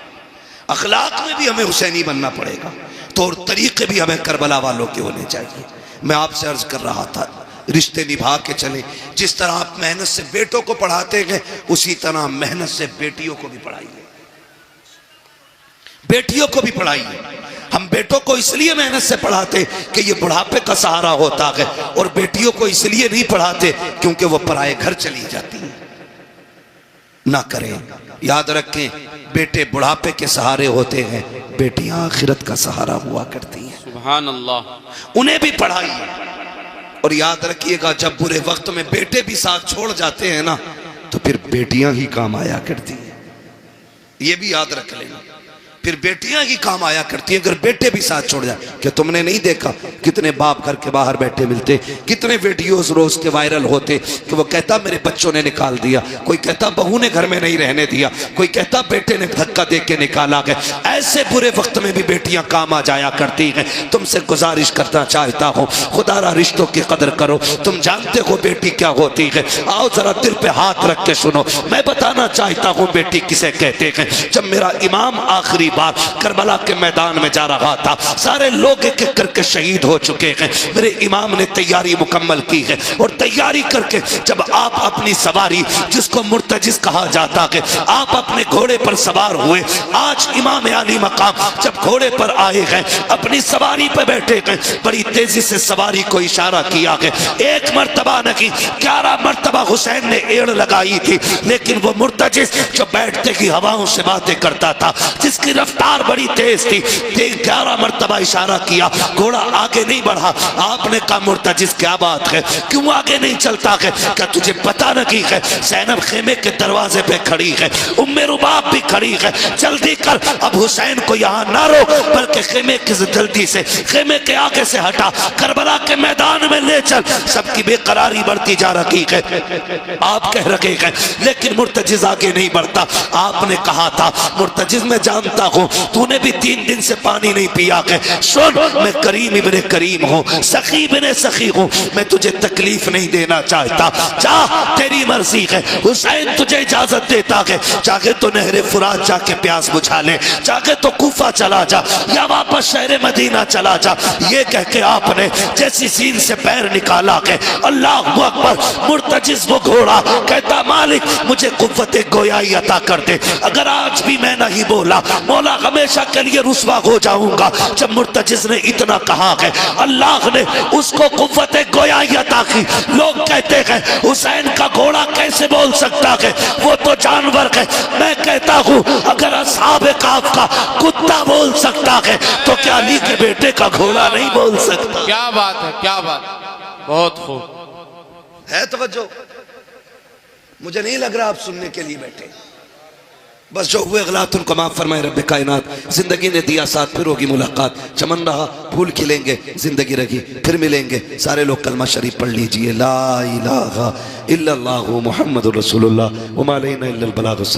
अखलाक में भी हमें हुसैनी बनना पड़ेगा, तौर तरीके भी हमें करबला वालों के होने चाहिए। मैं आपसे अर्ज कर रहा था, रिश्ते निभा के चले। जिस तरह आप मेहनत से बेटों को पढ़ाते गए उसी तरह मेहनत से बेटियों को भी पढ़ाइए, बेटियों को भी पढ़ाइए। हम बेटों को इसलिए मेहनत से पढ़ाते कि ये बुढ़ापे का सहारा होता है, और बेटियों को इसलिए नहीं पढ़ाते क्योंकि वो पराए घर चली जाती हैं। ना करें, याद रखें, बेटे बुढ़ापे के सहारे होते हैं, बेटियां आखिरत का सहारा हुआ करती हैं। सुभान अल्लाह। उन्हें भी पढ़ाइए। और याद रखिएगा, जब बुरे वक्त में बेटे भी साथ छोड़ जाते हैं ना, तो फिर बेटियां ही काम आया करती हैं। ये भी याद रख लेना, फिर बेटियां ही काम आया करती हैं अगर बेटे भी साथ छोड़ जाए। क्या तुमने नहीं देखा कितने बाप घर के बाहर बैठे मिलते, कितने वीडियोस रोज के वायरल होते कि वो कहता मेरे बच्चों ने निकाल दिया, कोई कहता बहू ने घर में नहीं रहने दिया, कोई कहता बेटे ने धक्का दे के निकाला गया। ऐसे बुरे वक्त में भी बेटियां काम आ जाया करती हैं। तुमसे गुजारिश करना चाहता हूँ, खुदारा रिश्तों की कदर करो। तुम जानते हो बेटी क्या होती है, आओ जरा दिल पे हाथ रख के सुनो। मैं बताना चाहता हूँ बेटी किसे कहते हैं। जब मेरा इमाम आखिरी बार करबला के मैदान में जा रहा था, सारे लोग एक एक करके शहीद हो चुके हैं, मेरे इमाम ने तैयारी मुकम्मल की है। और तैयारी करके जब आप अपनी सवारी, जिसको मुर्तजिज कहा जाता है, आप अपने घोड़े पर सवार हुए। आज इमाम आली मकाम जब घोड़े पर आए हैं, अपनी सवारी पर बैठे हैं, बड़ी तेजी से सवारी को इशारा किया है। एक मर्तबा नहीं 11 मर्तबा हुसैन ने एड़ लगाई थी, लेकिन वो मुर्तजिज जो बैठते की हवाओं से बातें करता था, जिसकी रफ्तार बड़ी तेज थी, 11 मर्तबा इशारा किया, घोड़ा आगे नहीं बढ़ा। आपने कहा मुर्तजिज क्या बात है, क्यों आगे नहीं चलता है? क्या तुझे पता नहीं है ज़ैनब खेमे के दरवाजे पे खड़ी है, उम्मे रुबाब भी खड़ी है, जल्दी कर, अब हुसैन को यहाँ ना रोक, बल्कि खेमे के जल्दी से खेमे के आगे से हटा, करबला के मैदान में ले चल। सबकी बेकरारी बढ़ती जा रही है, आप कह रहे हैं, लेकिन मुर्तजिज आगे नहीं बढ़ता। आपने कहा था मुर्तजिज मैं जानता हूं तूने भी 3 दिन से पानी नहीं पिया है, सुन मैं करीम इब्ने करीम हूं, सखी इब्ने सखी हूं, मैं तुझे तकलीफ नहीं देना चाहता, जा तेरी मर्जी है। हुसैन तुझे इजाजत देता है, चाहे तो नहरे फुरात जाके प्यास बुझा ले, चाहे तो कूफा चला जा या वापस शहर मदीना चला जा। ये कह के आपने जैसी सीन से पैर निकाला है, अल्लाह अकबर, मुर्तजिज वो घोड़ा कहता मालिक मुझे कुव्वत गोयाई अता कर दे। अगर आज भी मैं नहीं बोला मौला हमेशा के लिए रुस्वा हो जाऊंगा। जब मुर्तजिज ने इतना कहा है, अल्लाह ने उसको कुव्वत गोयाई अता की। लोग कहते हैं हुसैन का घोड़ा कैसे बोल सकता है, वो तो जानवर है। मैं कहता हूँ अगर असहाबे काफ का कुत्ता बोल सकता है तो क्या अली के बेटे का घोड़ा नहीं बोल सकता? क्या बात है, क्या बात, बहुत खूब है तवज्जो। मुझे नहीं लग रहा आप सुनने के लिए बैठे। बस जो हुए गलत उनको माफ फरमाए रब्बे कायनात। जिंदगी ने दिया साथ, फिर होगी मुलाकात। चमन रहा फूल खिलेंगे, जिंदगी रही, फिर मिलेंगे। सारे लोग कलमा शरीफ पढ़ लीजिए, ला इलाहा इल्लल्लाहु मुहम्मदुर रसूलुल्लाह व मा अलैना इल्लल बलागुस सलाम।